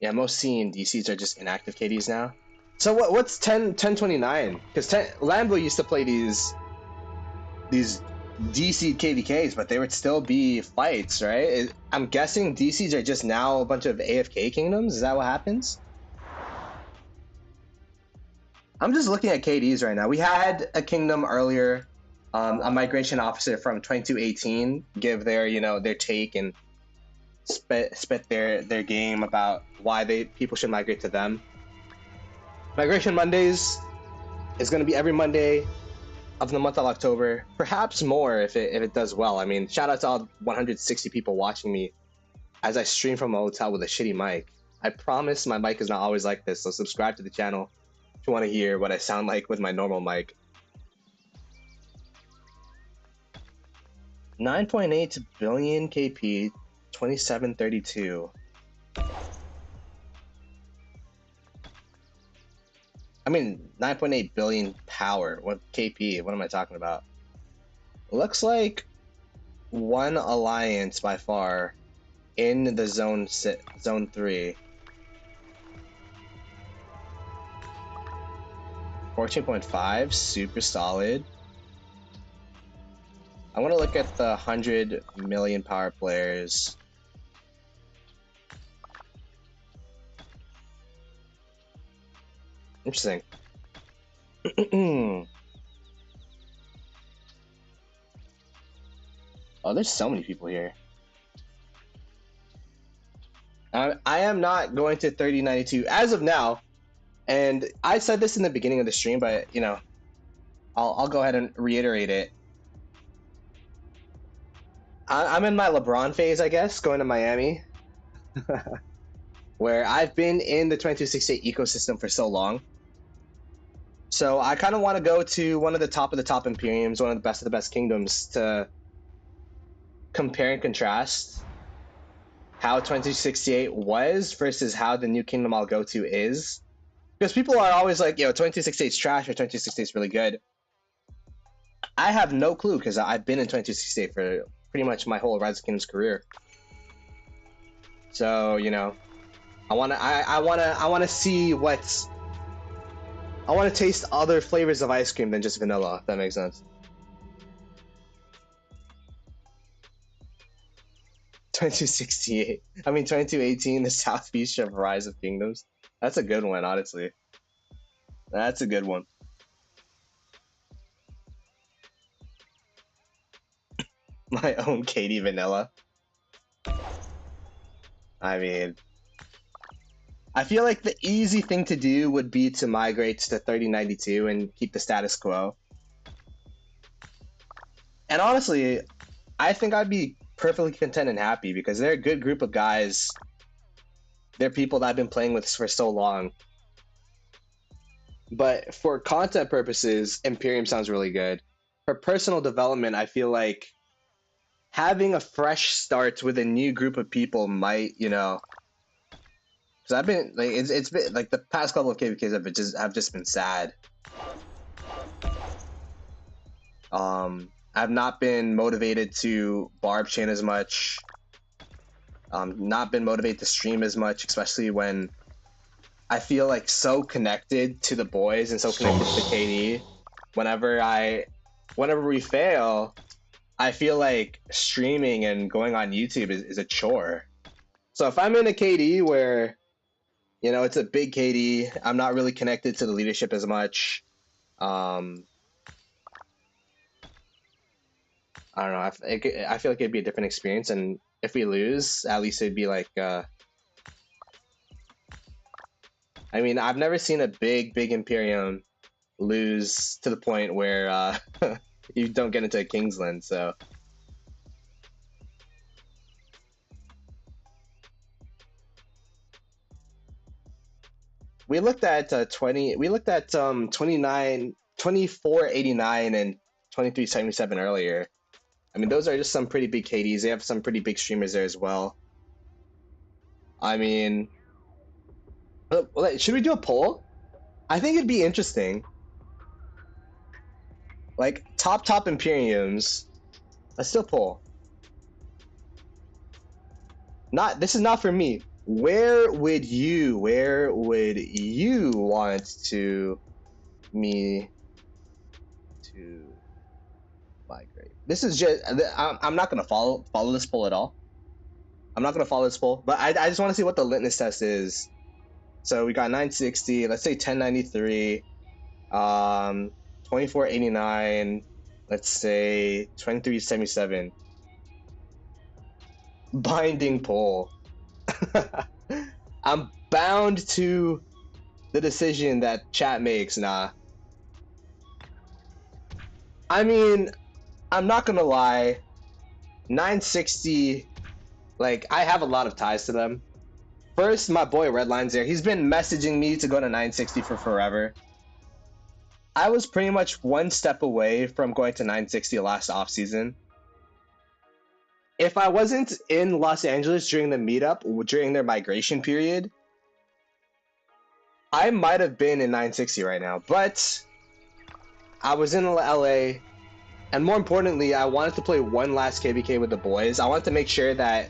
A: Yeah, most C and D seeds are just inactive KDs now. So what's 1029? Because Lambo used to play these DC KVKs, but they would still be fights, right? I'm guessing DCs are just now a bunch of AFK kingdoms. Is that what happens? I'm just looking at KDs right now. We had a kingdom earlier, a migration officer from 2218 give their their take and spit their game about why people should migrate to them. Migration Mondays is going to be every Monday of the month of October, perhaps more if it does well. I mean, shout out to all 160 people watching me as I stream from a hotel with a shitty mic. I promise my mic is not always like this, so subscribe to the channel if you want to hear what I sound like with my normal mic. 9.8 billion KP, 2732. I mean, 9.8 billion power. What KP? What am I talking about? Looks like one alliance by far in the zone 3. 14.5, super solid. I want to look at the 100 million power players. Interesting. Oh, there's so many people here. I am not going to 3092 as of now, and I said this in the beginning of the stream, but I'll go ahead and reiterate it. I'm in my LeBron phase, I guess, going to Miami, where I've been in the 2268 ecosystem for so long. So I kind of want to go to one of the top Imperiums, one of the best kingdoms, to compare and contrast how 2268 was versus how the new kingdom I'll go to is. Because people are always like, 2268 is trash or 2268 is really good. I have no clue because I've been in 2268 for pretty much my whole Rise of Kingdoms career. So, I wanna see what's... I want to taste other flavors of ice cream than just vanilla, if that makes sense. 2268. I mean, 2218, the Southeast of Rise of Kingdoms. That's a good one, honestly. That's a good one. My own Katie Vanilla. I mean, I feel like the easy thing to do would be to migrate to 3092 and keep the status quo. And honestly, I think I'd be perfectly content and happy because they're a good group of guys. They're people that I've been playing with for so long. But for content purposes, Imperium sounds really good. For personal development, I feel like having a fresh start with a new group of people might, because I've been like it's been like the past couple of KVKs have just been sad. I've not been motivated to barb chain as much. Not been motivated to stream as much, especially when I feel like so connected to the boys and so connected to KD. Whenever we fail, I feel like streaming and going on YouTube is a chore. So if I'm in a KD where, it's a big KD, I'm not really connected to the leadership as much. I don't know. I feel like it'd be a different experience, and if we lose, at least it'd be like. I mean, I've never seen a big Imperium lose to the point where you don't get into a Kingsland. So. We looked at 2489 and 2377 earlier. I mean, those are just some pretty big KDs. They have some pretty big streamers there as well. I mean, should we do a poll? I think it'd be interesting. Like, top Imperiums. Let's still poll. This is not for me. Where would you want to me to migrate? This is just I'm not gonna follow this poll at all. I'm not gonna follow this poll, but I just want to see what the litmus test is. So we got 960, let's say 1093, 2489, let's say 2377. Binding poll. I'm bound to the decision that chat makes. Nah. I mean, I'm not gonna lie. 960, like, I have a lot of ties to them. First, my boy Redline's there. He's been messaging me to go to 960 for forever. I was pretty much one step away from going to 960 last offseason. If I wasn't in Los Angeles during the meetup, during their migration period, I might have been in 960 right now. But I was in LA, and more importantly, I wanted to play one last KBK with the boys. I wanted to make sure that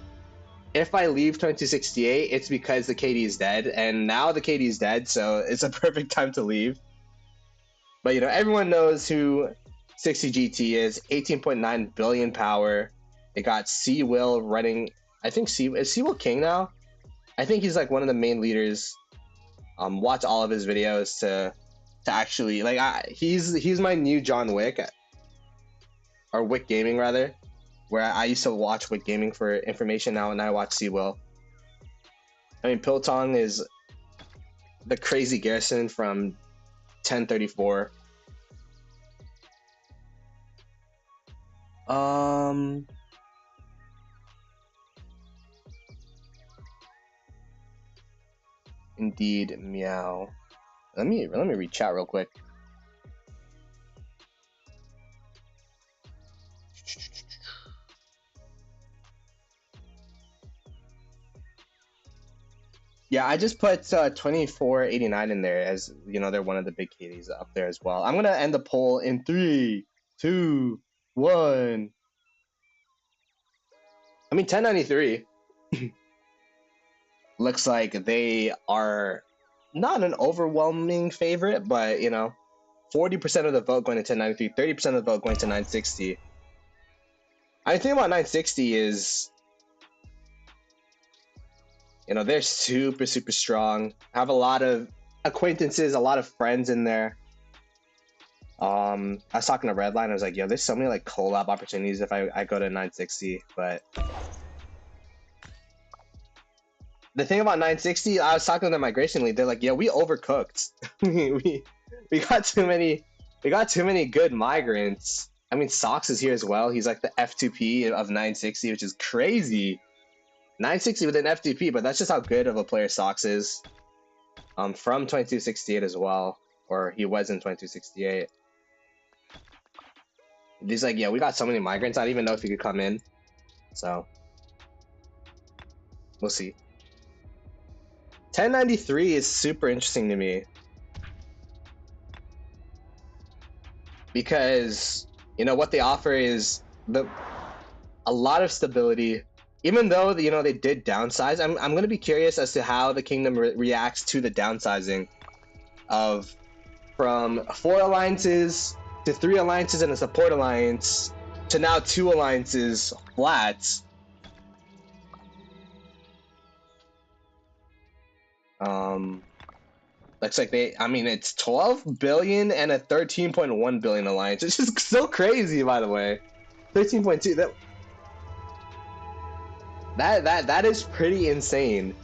A: if I leave 2268, it's because the KD is dead, and now the KD is dead, so it's a perfect time to leave. But, you know, everyone knows who 60 GT is. 18.9 billion power. They got C-Will running. I think is C-Will king now? I think he's like one of the main leaders. Watch all of his videos to actually, like, he's my new John Wick, or Wick Gaming rather, where I used to watch Wick Gaming for information now, and I watch C-Will. I mean, Piltong is the crazy Garrison from 1034. Indeed, meow. Let me read chat real quick. Yeah, I just put 2489 in there, as you know, they're one of the big KDs up there as well. I'm gonna end the poll in 3, 2, 1. I mean, 1093 looks like they are not an overwhelming favorite, but you know, 40% of the vote going to 1093, 30% of the vote going to 960. I think about 960 is, you know, they're super strong. I have a lot of acquaintances, a lot of friends in there. I was talking to Redline. I was like, yo, there's so many like collab opportunities if I go to 960. But the thing about 960, I was talking to the migration lead. They're like, yeah, we overcooked. we got too many good migrants. I mean, Sox is here as well. He's like the F2P of 960, which is crazy. 960 with an F2P, but that's just how good of a player Sox is. From 2268 as well, or he was in 2268. He's like, yeah, we got so many migrants. I don't even know if he could come in. So we'll see. 1093 is super interesting to me because, you know, what they offer is a lot of stability. Even though, you know, they did downsize, I'm going to be curious as to how the kingdom reacts to the downsizing of from 4 alliances to 3 alliances and a support alliance to now 2 alliances flat. Looks like I mean, it's 12 billion and a 13.1 billion alliance. It's just so crazy, by the way. 13.2, that is pretty insane.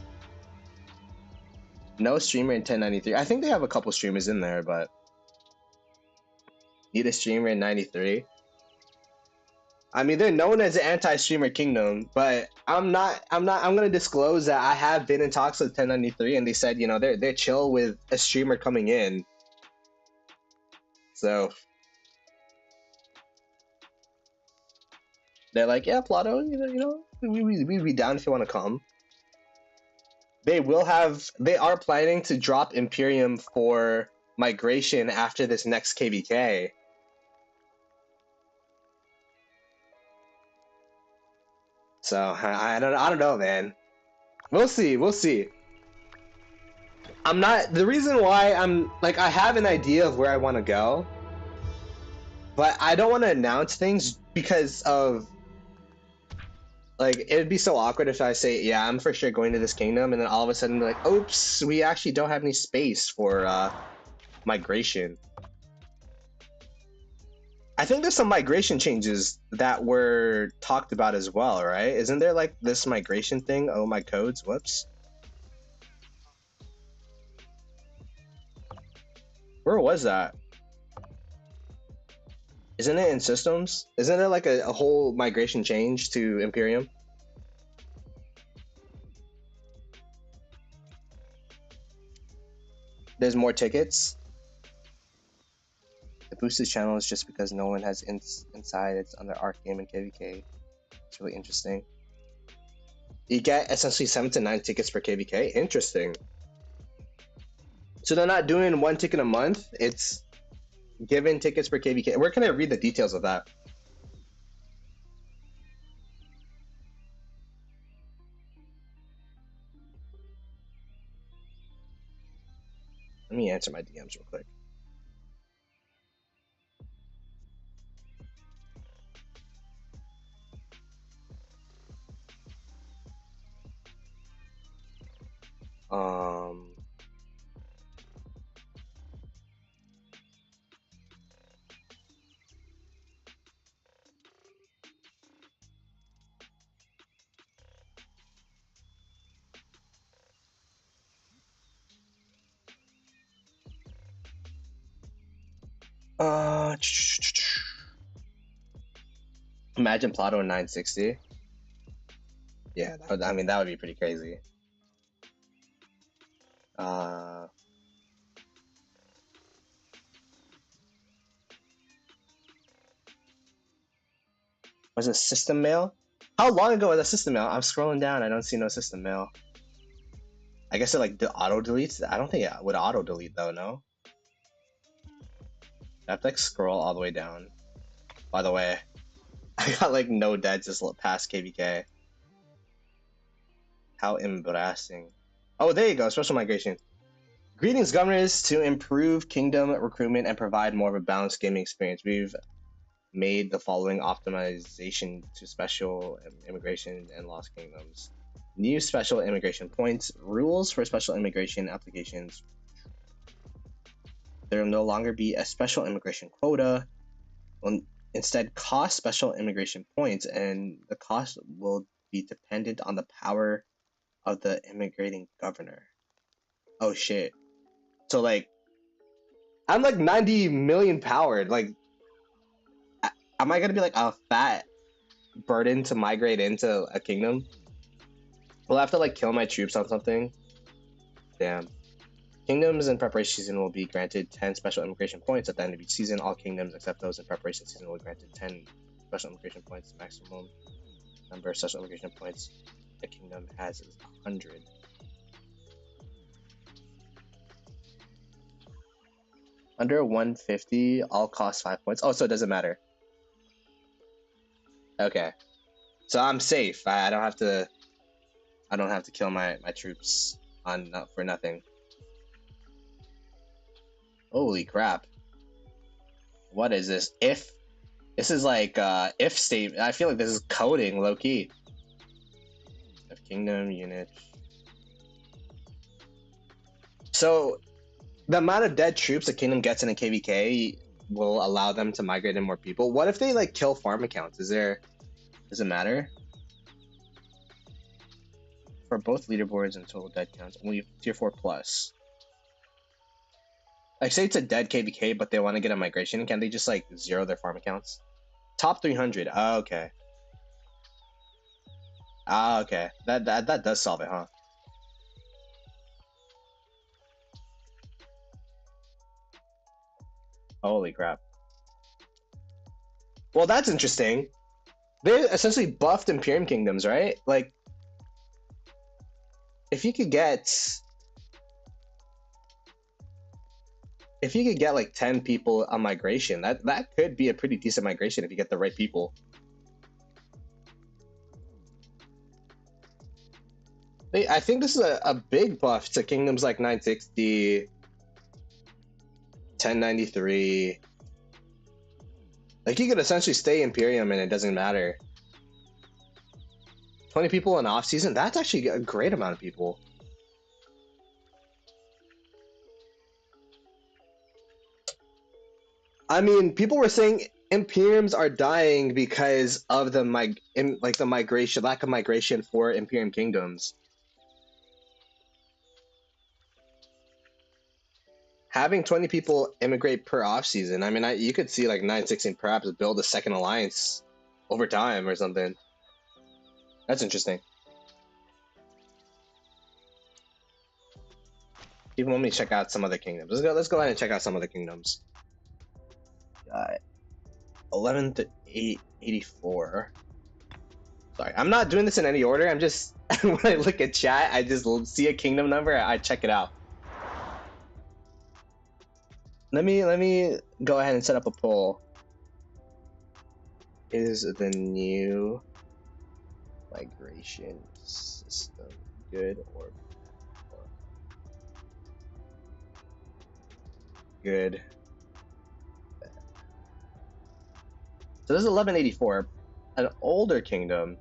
A: No streamer in 1093. I think they have a couple streamers in there, but need a streamer in 93. I mean, they're known as the anti-streamer kingdom, but I'm gonna disclose that I have been in talks with 1093, and they said, you know, they're chill with a streamer coming in. So they're like, yeah, Ploto, we'd be down if you want to come. They are planning to drop Imperium for migration after this next KBK. So I don't know, man. We'll see. We'll see. I'm not. The reason why I'm like, I have an idea of where I want to go, but I don't want to announce things because of like, it'd be so awkward if I say, yeah, I'm for sure going to this kingdom, and then all of a sudden be like, oops, we actually don't have any space for migration. I think there's some migration changes that were talked about as well, right? Isn't there like this migration thing? Oh, my codes. Whoops. Where was that? Isn't it in systems? Isn't there like a whole migration change to Imperium? There's more tickets. The boosted channel is just because no one has inside. It's under Arc Game and KVK. It's really interesting. You get essentially 7 to 9 tickets per KVK. Interesting. So they're not doing 1 ticket a month. It's given tickets per KVK. Where can I read the details of that? Let me answer my DMs real quick. Imagine Ploto in 960. Yeah, I mean, that would be pretty crazy. Was it system mail? How long ago was a system mail? I'm scrolling down. I don't see no system mail. I guess it like auto deletes. I don't think it would auto delete though. No. I have to like scroll all the way down. By the way, I got like no deads just past KVK. How embarrassing. Oh, there you go. Special migration. Greetings, governors. To improve kingdom recruitment and provide more of a balanced gaming experience, we've made the following optimization to special immigration and lost kingdoms. New special immigration points. Rules for special immigration applications. There will no longer be a special immigration quota. Will instead cost special immigration points, and the cost will be dependent on the power of the immigrating governor. Oh shit. So like, I'm like 90 million powered. Like, am I gonna be like a fat burden to migrate into a kingdom? Will I have to like kill my troops on something? Damn. Kingdoms in preparation season will be granted 10 special immigration points at the end of each season. All kingdoms except those in preparation season will be granted 10 special immigration points. Maximum number of special immigration points a kingdom has is 100. Under 150, all cost 5 points. Oh, so it doesn't matter. Okay. So I'm safe. I don't have to kill my troops on for nothing. Holy crap. What is this? If this is like if statement. I feel like this is coding low key. Of kingdom units. So the amount of dead troops a kingdom gets in a KVK will allow them to migrate in more people. What if they like kill farm accounts? Does it matter? For both leaderboards and total dead counts, only tier 4 plus. Like, say it's a dead KVK, but they want to get a migration. Can they just like zero their farm accounts? Top 300. Oh, okay. Ah, okay. That does solve it, huh? Holy crap. Well, that's interesting. They essentially buffed Imperium kingdoms, right? Like, if you could get like 10 people on migration, that could be a pretty decent migration if you get the right people. I think this is a big buff to kingdoms like 960, 1093. Like you could essentially stay Imperium and it doesn't matter. 20 people in off season, that's actually a great amount of people. I mean, people were saying Imperiums are dying because of the migration, lack of migration for Imperium kingdoms. Having 20 people immigrate per off season, I mean, you could see like 916 perhaps build a second alliance over time or something. That's interesting. People want me to check out some other kingdoms. Let's go ahead and check out some other kingdoms. 11 to 884. Sorry, I'm not doing this in any order. I'm just when I look at chat, I just see a kingdom number, I check it out. Let me go ahead and set up a poll. Is the new migration system good or bad? Good. So this is 1184, an older kingdom.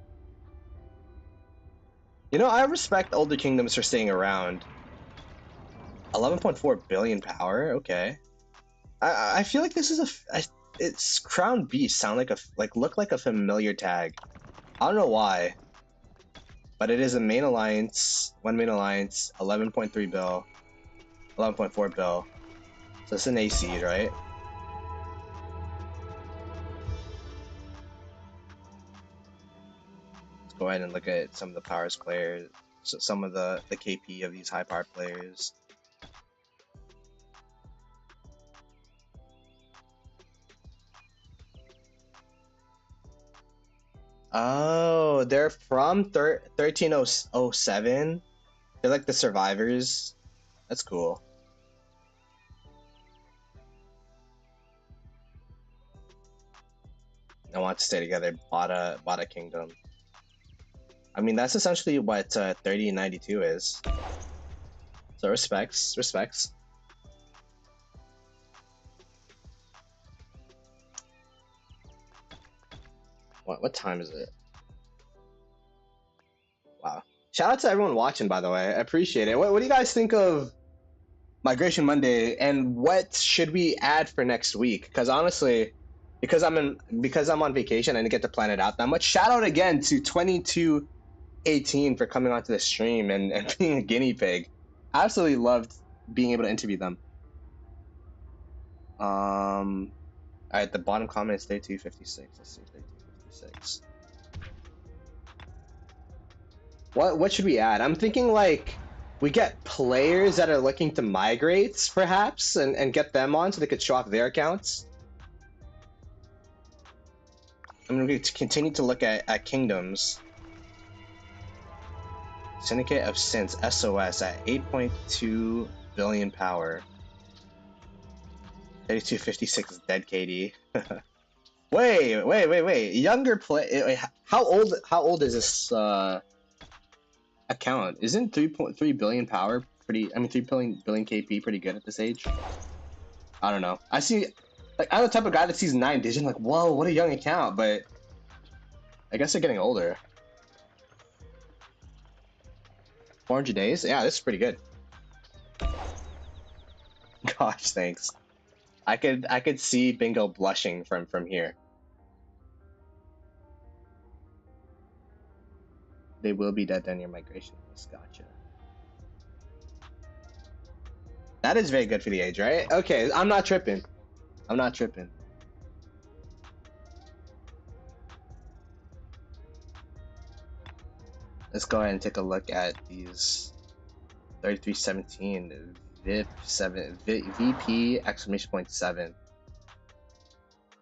A: You know, I respect older kingdoms for staying around. 11.4 billion power. Okay. I feel like this is it's Crown Beast sound look like a familiar tag. I don't know why, but it is a main alliance, one main alliance, 11.3 bill, 11.4 bill. So it's an AC, right? Let's go ahead and look at some of the powers players, so some of the KP of these high power players. Oh, they're from 1307. They're like the survivors. That's cool. I want to stay together. Bought a kingdom. I mean, that's essentially what 3092 is. So respects. What time is it? Wow. Shout out to everyone watching, by the way. I appreciate it. What do you guys think of Migration Monday, and what should we add for next week? Because honestly, because I'm on vacation, I didn't get to plan it out that much. Shout out again to 2218 for coming onto the stream and being a guinea pig. I absolutely loved being able to interview them. All right, the bottom comment is 3256. Let's see, 3256. What should we add? I'm thinking like we get players that are looking to migrate, perhaps, and get them on so they could show off their accounts. I'm going to continue to look at kingdoms. Syndicate of Sins, SOS, at 8.2 billion power. 3256 is dead, KD. Wait. Younger play. How old is this account? Isn't 3.3 billion power pretty? I mean, 3 billion KP pretty good at this age? I don't know. I see. Like, I'm the type of guy that sees 9 digit, like, whoa, what a young account, but I guess they're getting older. 400 days? Yeah, this is pretty good. Gosh, thanks. I could see Bingo blushing from here. They will be dead on your migration list. Gotcha. That is very good for the age, right? Okay, I'm not tripping. Let's go ahead and take a look at these 3317 VP exclamation point 7.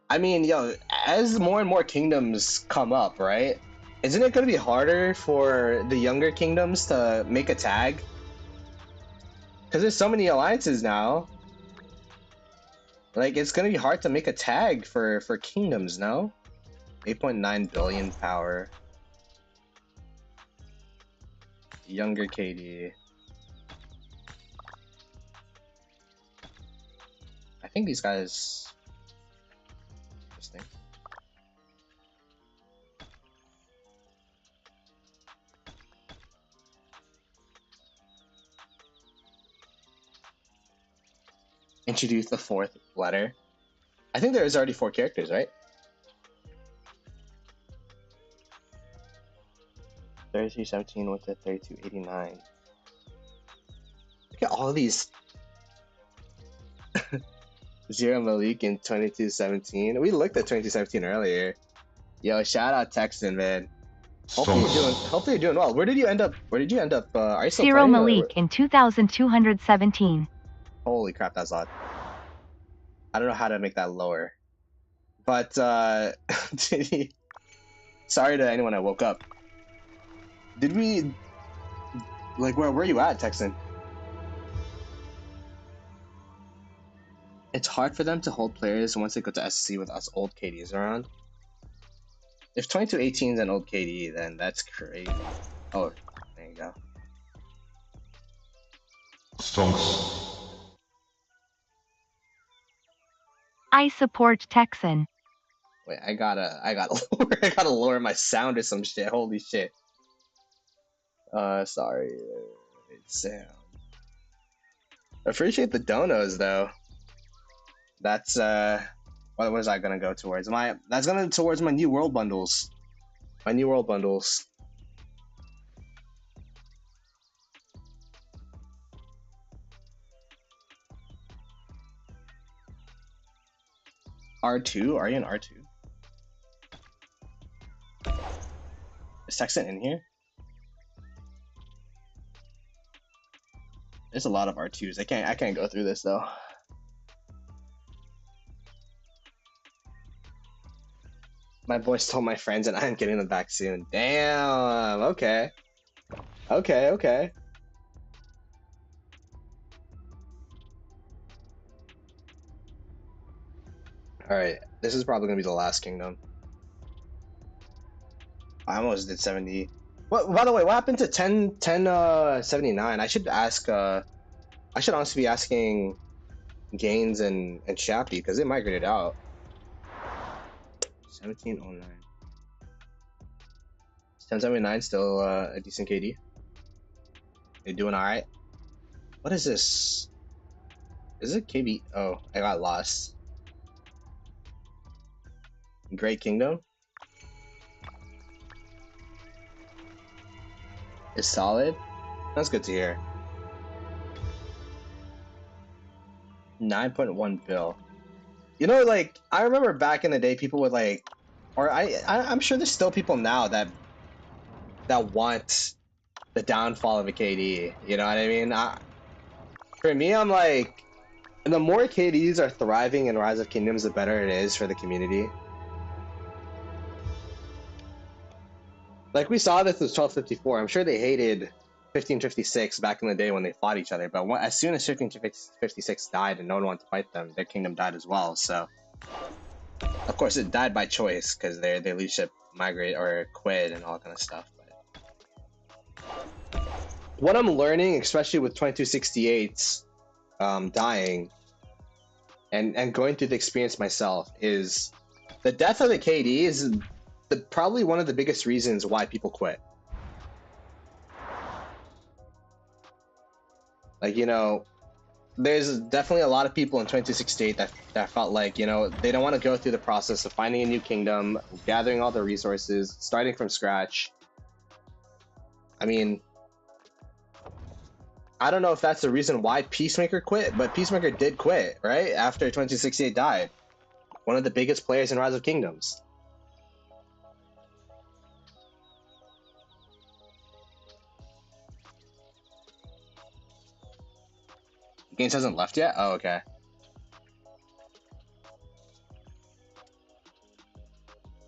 A: I mean, yo, as more and more kingdoms come up, right? Isn't it going to be harder for the younger kingdoms to make a tag? Because there's so many alliances now. Like, it's going to be hard to make a tag for kingdoms, no? 8.9 billion power. Younger KD. I think these guys. Interesting. Introduce the fourth letter. I think there is already 4 characters, right? 3317 with the 3289. Look at all these. Zero Malik in 2217. We looked at 2217 earlier. Yo, shout out Texan, man. Hopefully you're doing well. Where did you end up? Are you still
C: Zero
A: playing?
C: Malik in 2217.
A: Holy crap, that's odd. I don't know how to make that lower. But sorry to anyone that woke up. Did we like where were you at, Texan? It's hard for them to hold players once they go to SC with us old KDs around. If 2218 is an old KD, then that's crazy. Oh, there you go.
D: Stonks.
C: I support Texan.
A: Wait, I gotta lower my sound or some shit. Holy shit. Sorry. Sound. Appreciate the donos though. That's what was I gonna go towards? That's gonna towards my new world bundles. R2? Are you in R2? Is Texan in here? There's a lot of R2s. I can't go through this though. My boys told my friends and I'm getting them back soon. Damn, okay. Okay. Alright, this is probably gonna be the last kingdom. I almost did 70. What, by the way, what happened to 1079? I should honestly be asking Gaines and Shappy because they migrated out. 1709. Is 1079 still a decent KD? They doing alright? What is this? Is it KB? Oh, I got lost. Great Kingdom is solid. That's good to hear. 9.1 bill. You know, like I remember back in the day, people would like, or I'm sure there's still people now that want the downfall of a KD. You know what I mean? For me, I'm like, the more KDs are thriving in Rise of Kingdoms, the better it is for the community. Like we saw this with 1254. I'm sure they hated 1556 back in the day when they fought each other. But as soon as 1556 died and no one wanted to fight them, their kingdom died as well. So, of course, it died by choice because their leadership migrate or quit and all that kind of stuff. But what I'm learning, especially with 2268's dying and going through the experience myself, is the death of the KD is probably one of the biggest reasons why people quit. Like, you know, there's definitely a lot of people in 2268 that felt like, you know, they don't want to go through the process of finding a new kingdom, gathering all the resources, starting from scratch. I mean, I don't know if that's the reason why Peacemaker quit, but Peacemaker did quit, right? After 2268 died. One of the biggest players in Rise of Kingdoms. Gaines hasn't left yet? Oh, okay.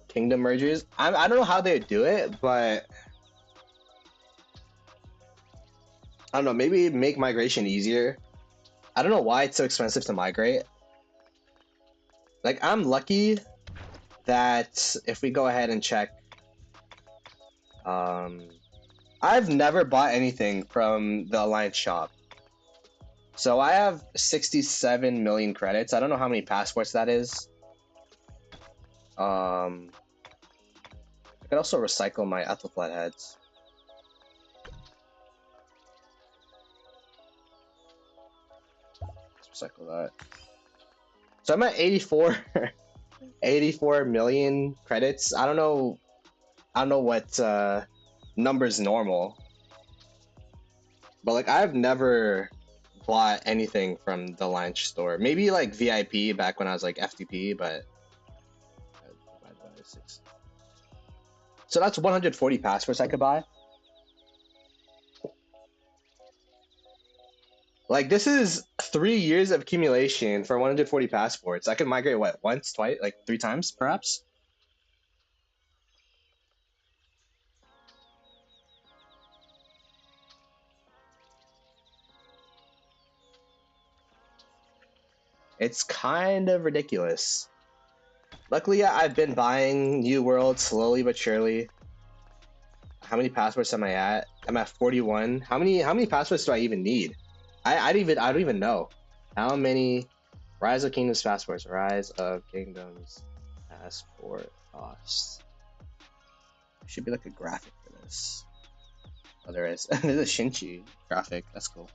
A: Kingdom mergers? I don't know how they do it, but I don't know, maybe make migration easier. I don't know why it's so expensive to migrate. Like, I'm lucky that if we go ahead and check I've never bought anything from the Alliance shop. So I have 67 million credits. I don't know how many passports that is. I could also recycle my Ethel flatheads. Let's recycle that. So I'm at 84, 84 million credits. I don't know what number's normal, but like I've never bought anything from the Alliance store. Maybe like VIP back when I was like FTP, but so that's 140 passports I could buy. Like this is 3 years of accumulation for 140 passports. I could migrate what, once, twice, like 3 times perhaps? It's kind of ridiculous. Luckily, I've been buying New World slowly but surely. How many passports am I at? I'm at 41. How many passports do I even need? I don't even know. How many Rise of Kingdoms passports? Rise of Kingdoms passport costs. Should be like a graphic for this. Oh, there is. There's a Shinchi graphic. That's cool.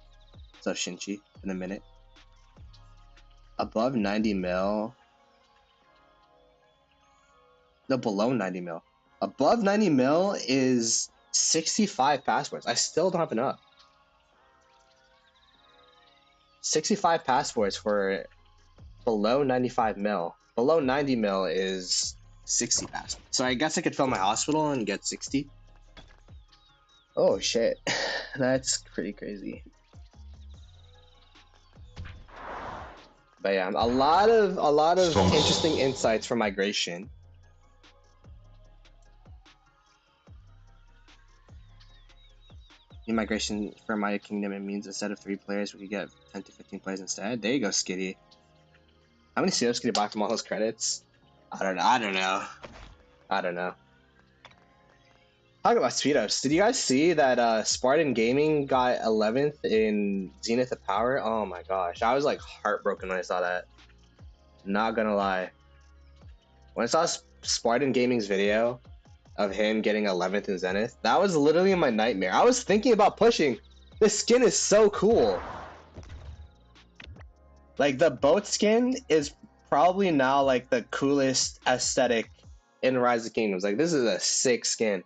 A: So Shinchi in a minute. Above 90 mil. No, below 90 mil. Above 90 mil is 65 passports. I still don't have enough. 65 passports for below 95 mil. Below 90 mil is 60 passports. So I guess I could fill my hospital and get 60. Oh shit. That's pretty crazy. But yeah, a lot of interesting insights from migration. In migration for my kingdom, it means instead of 3 players, we could get 10 to 15 players instead. There you go, Skitty. How many COs can you buy from all those credits? I don't know. Talk about speed ups. Did you guys see that Spartan Gaming got 11th in Zenith of Power? Oh my gosh, I was like heartbroken when I saw that. Not gonna lie. When I saw Spartan Gaming's video of him getting 11th in Zenith, that was literally my nightmare. I was thinking about pushing. This skin is so cool. Like the boat skin is probably now like the coolest aesthetic in Rise of Kingdoms. Like this is a sick skin.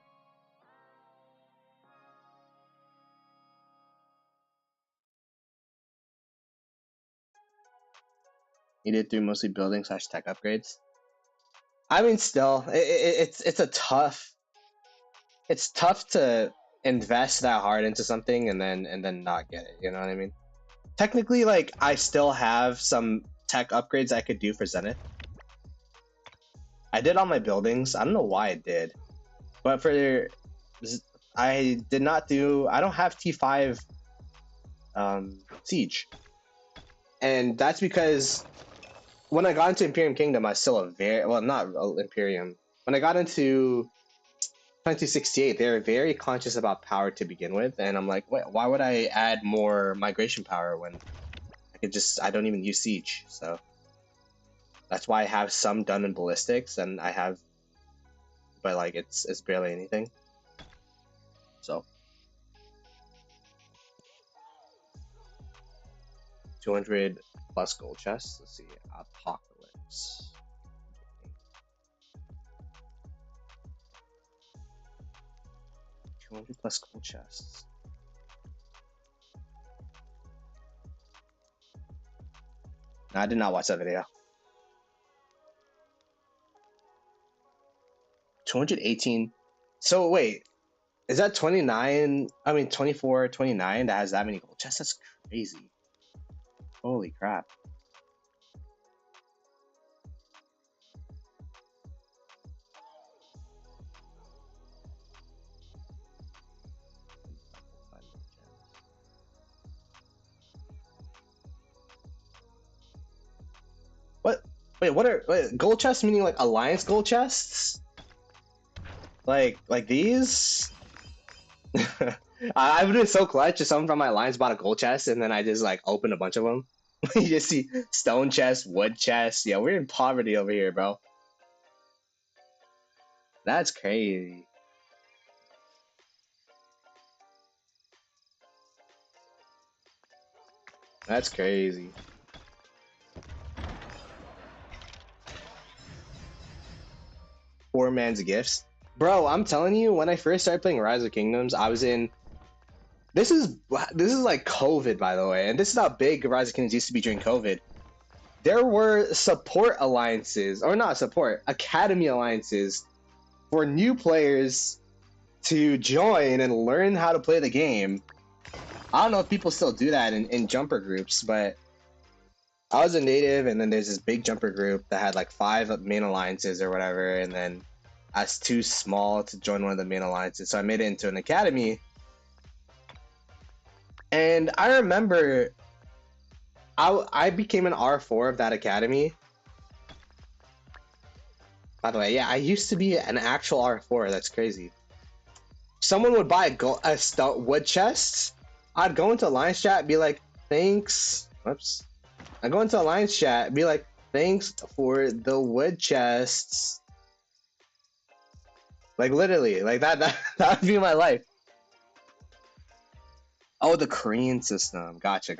A: You did through mostly building / tech upgrades. I mean, still, it's a tough. It's tough to invest that hard into something and then not get it. You know what I mean? Technically, like I still have some tech upgrades I could do for Zenith. I did all my buildings. I don't know why I did, but I did not do. I don't have T5 siege, and that's because when I got into Imperium Kingdom, I was still not Imperium. When I got into 2068, they were very conscious about power to begin with, and I'm like, wait, why would I add more migration power when I don't even use siege? So that's why I have some done in ballistics, and I have, but like it's barely anything. So 200 plus gold chests. Let's see, Apocalypse. 200 plus gold chests. No, I did not watch that video. 218. So wait, is that 29? I mean 24, 29 that has that many gold chests? That's crazy. Holy crap. What? Wait, gold chests meaning like alliance gold chests? Like these? I've been so clutch. Just someone from my lines bought a gold chest, and then I just like opened a bunch of them. You just see stone chest, wood chest. Yeah, we're in poverty over here, bro. That's crazy. That's crazy. Poor man's gifts. Bro, I'm telling you, when I first started playing Rise of Kingdoms, I was in this is like COVID, by the way, and this is how big Rise of Kingdoms used to be during COVID. There were support alliances, or not support, academy alliances for new players to join and learn how to play the game. I don't know if people still do that in jumper groups, but I was a native, and then there's this big jumper group that had like 5 main alliances or whatever, and then I was too small to join one of the main alliances, so I made it into an academy. And I remember I became an R4 of that academy. By the way, yeah, I used to be an actual R4. That's crazy. Someone would buy a wood chest. I'd go into Alliance chat and be like, thanks. Whoops. I'd go into Alliance chat and be like, thanks for the wood chests. Like literally, like that would be my life. Oh, the Korean system. Gotcha.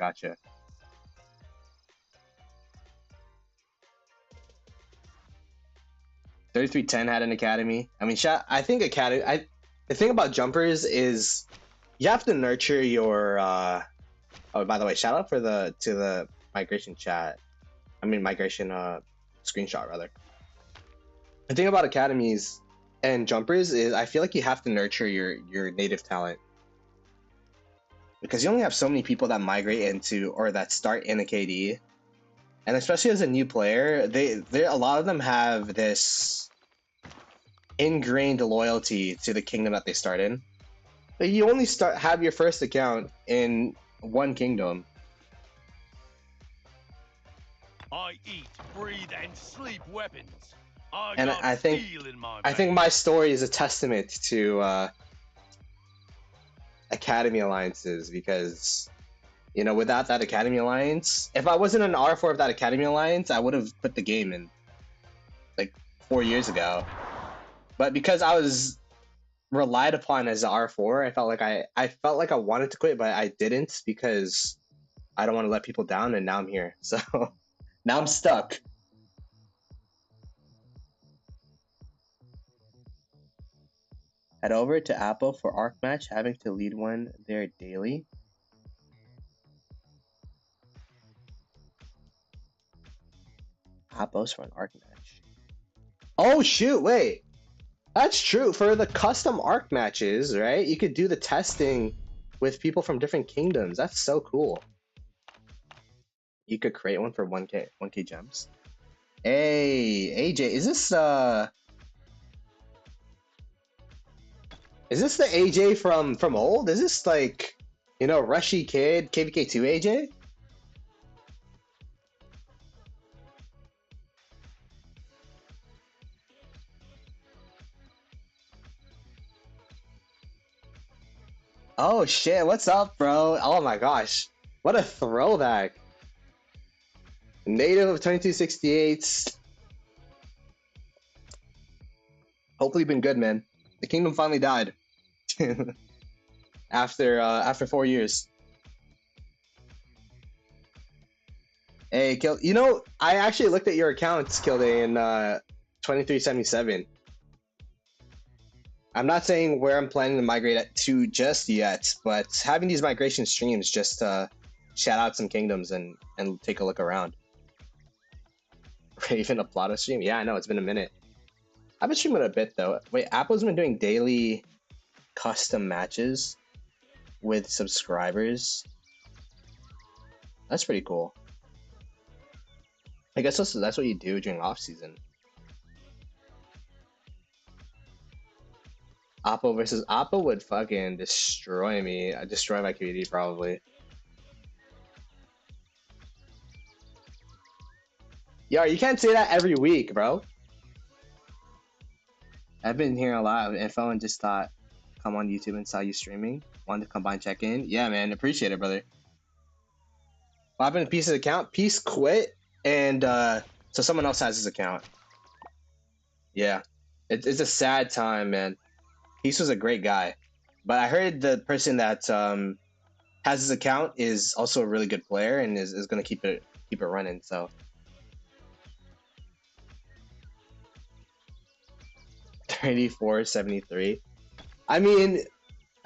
A: 3310 had an academy. I mean, I think academy. The thing about jumpers is you have to nurture your. Oh, by the way, shout out to the migration chat. I mean, migration screenshot rather. The thing about academies and jumpers is I feel like you have to nurture your native talent, because you only have so many people that migrate into or that start in a KD, and especially as a new player, they a lot of them have this ingrained loyalty to the kingdom that they start in. But you only have your first account in one kingdom.
E: I eat, breathe, and sleep weapons.
A: I think my story is a testament to academy alliances, because you know, without that academy alliance, if I wasn't an R4 of that academy alliance, I would have put the game in like 4 years ago. But because I was relied upon as an R4, I felt like I wanted to quit, but I didn't, because I don't want to let people down, and now I'm here. So now I'm stuck. Head over to Apple for Arc Match, having to lead one there daily. Appos for an Arc Match. Oh shoot, wait. That's true. For the custom Arc matches, right? You could do the testing with people from different kingdoms. That's so cool. You could create one for 1k gems. Hey, AJ, is this the AJ from old? Is this like, you know, Rushy Kid, KVK2 AJ? Oh shit, what's up, bro? Oh my gosh. What a throwback. Native of 2268. Hopefully been good, man. The kingdom finally died. after 4 years. Hey, Kill, you know, I actually looked at your accounts, Kilday, in 2377. I'm not saying where I'm planning to migrate to just yet, but having these migration streams just to shout out some kingdoms and take a look around. Raven a Ploto stream? Yeah, I know, it's been a minute. I've been streaming a bit though. Wait, Apple's been doing daily custom matches with subscribers. That's pretty cool. I guess that's what you do during off season. Oppo versus Oppo would fucking destroy me. I'd destroy my community probably. Yo, you can't say that every week, bro. I've been hearing a lot of info and just thought, come on YouTube and saw you streaming. Wanted to combine check in. Yeah, man, appreciate it, brother. What happened to Peace's account? Peace quit, and so someone else has his account. Yeah, it's a sad time, man. Peace was a great guy, but I heard the person that has his account is also a really good player and is gonna keep it running. So. 3473. I mean,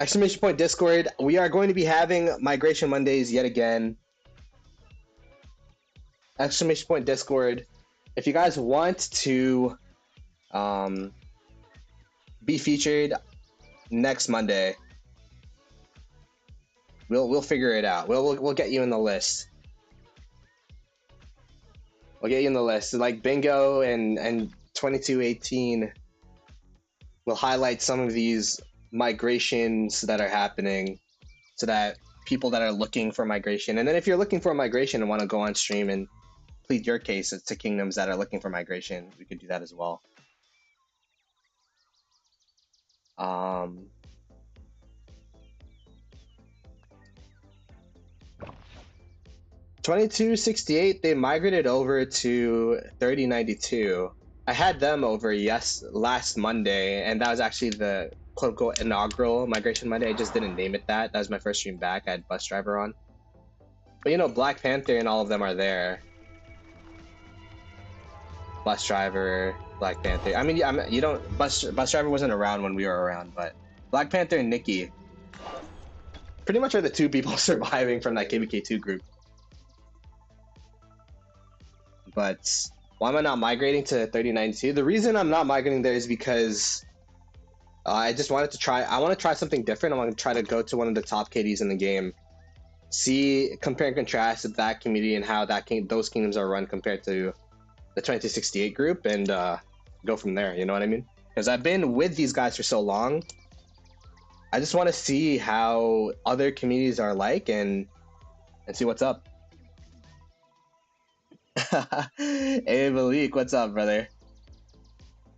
A: exclamation point Discord. We are going to be having Migration Mondays yet again. Exclamation point Discord. If you guys want to be featured next Monday, we'll figure it out. We'll get you in the list. We'll get you in the list. Like Bingo and 2218. We'll highlight some of these migrations that are happening so that people that are looking for migration, and then if you're looking for a migration and want to go on stream and plead your case to kingdoms that are looking for migration, we could do that as well. 2268, they migrated over to 3092. I had them over last Monday, and that was actually the quote-unquote inaugural Migration Monday. I just didn't name it that. That was my first stream back. I had Bus Driver on. But you know, Black Panther and all of them are there. Bus Driver, Black Panther. I mean, you don't... Bus Driver wasn't around when we were around, but Black Panther and Nikki pretty much are the two people surviving from that KBK2 group. But... why am I not migrating to 3092? The reason I'm not migrating there is because I just wanted to try. I want to try something different. I want to try to go to one of the top KDs in the game, compare and contrast that community and how those kingdoms are run compared to the 2268 group, and go from there. You know what I mean? Because I've been with these guys for so long. I just want to see how other communities are like and see what's up. Hey Malik, what's up, brother?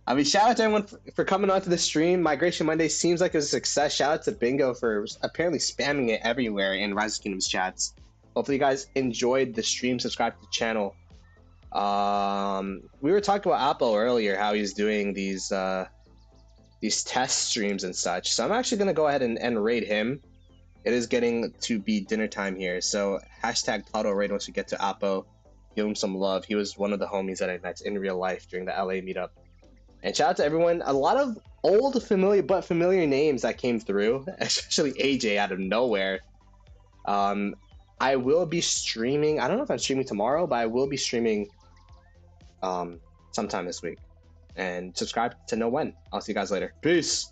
A: I mean, shout out to everyone for coming onto the stream. Migration Monday seems like a success. Shout out to Bingo for apparently spamming it everywhere in Rise of Kingdoms chats. Hopefully you guys enjoyed the stream. Subscribe to the channel. We were talking about Apple earlier, how he's doing these test streams and such. So I'm actually gonna go ahead and raid him. It is getting to be dinner time here, so hashtag Ploto raid once we get to Apo. Give him some love. He was one of the homies that I met in real life during the LA meetup. And shout out to everyone. A lot of old familiar names that came through, especially AJ out of nowhere. I will be streaming. I don't know if I'm streaming tomorrow, but I will be streaming sometime this week. And subscribe to know when. I'll see you guys later. Peace.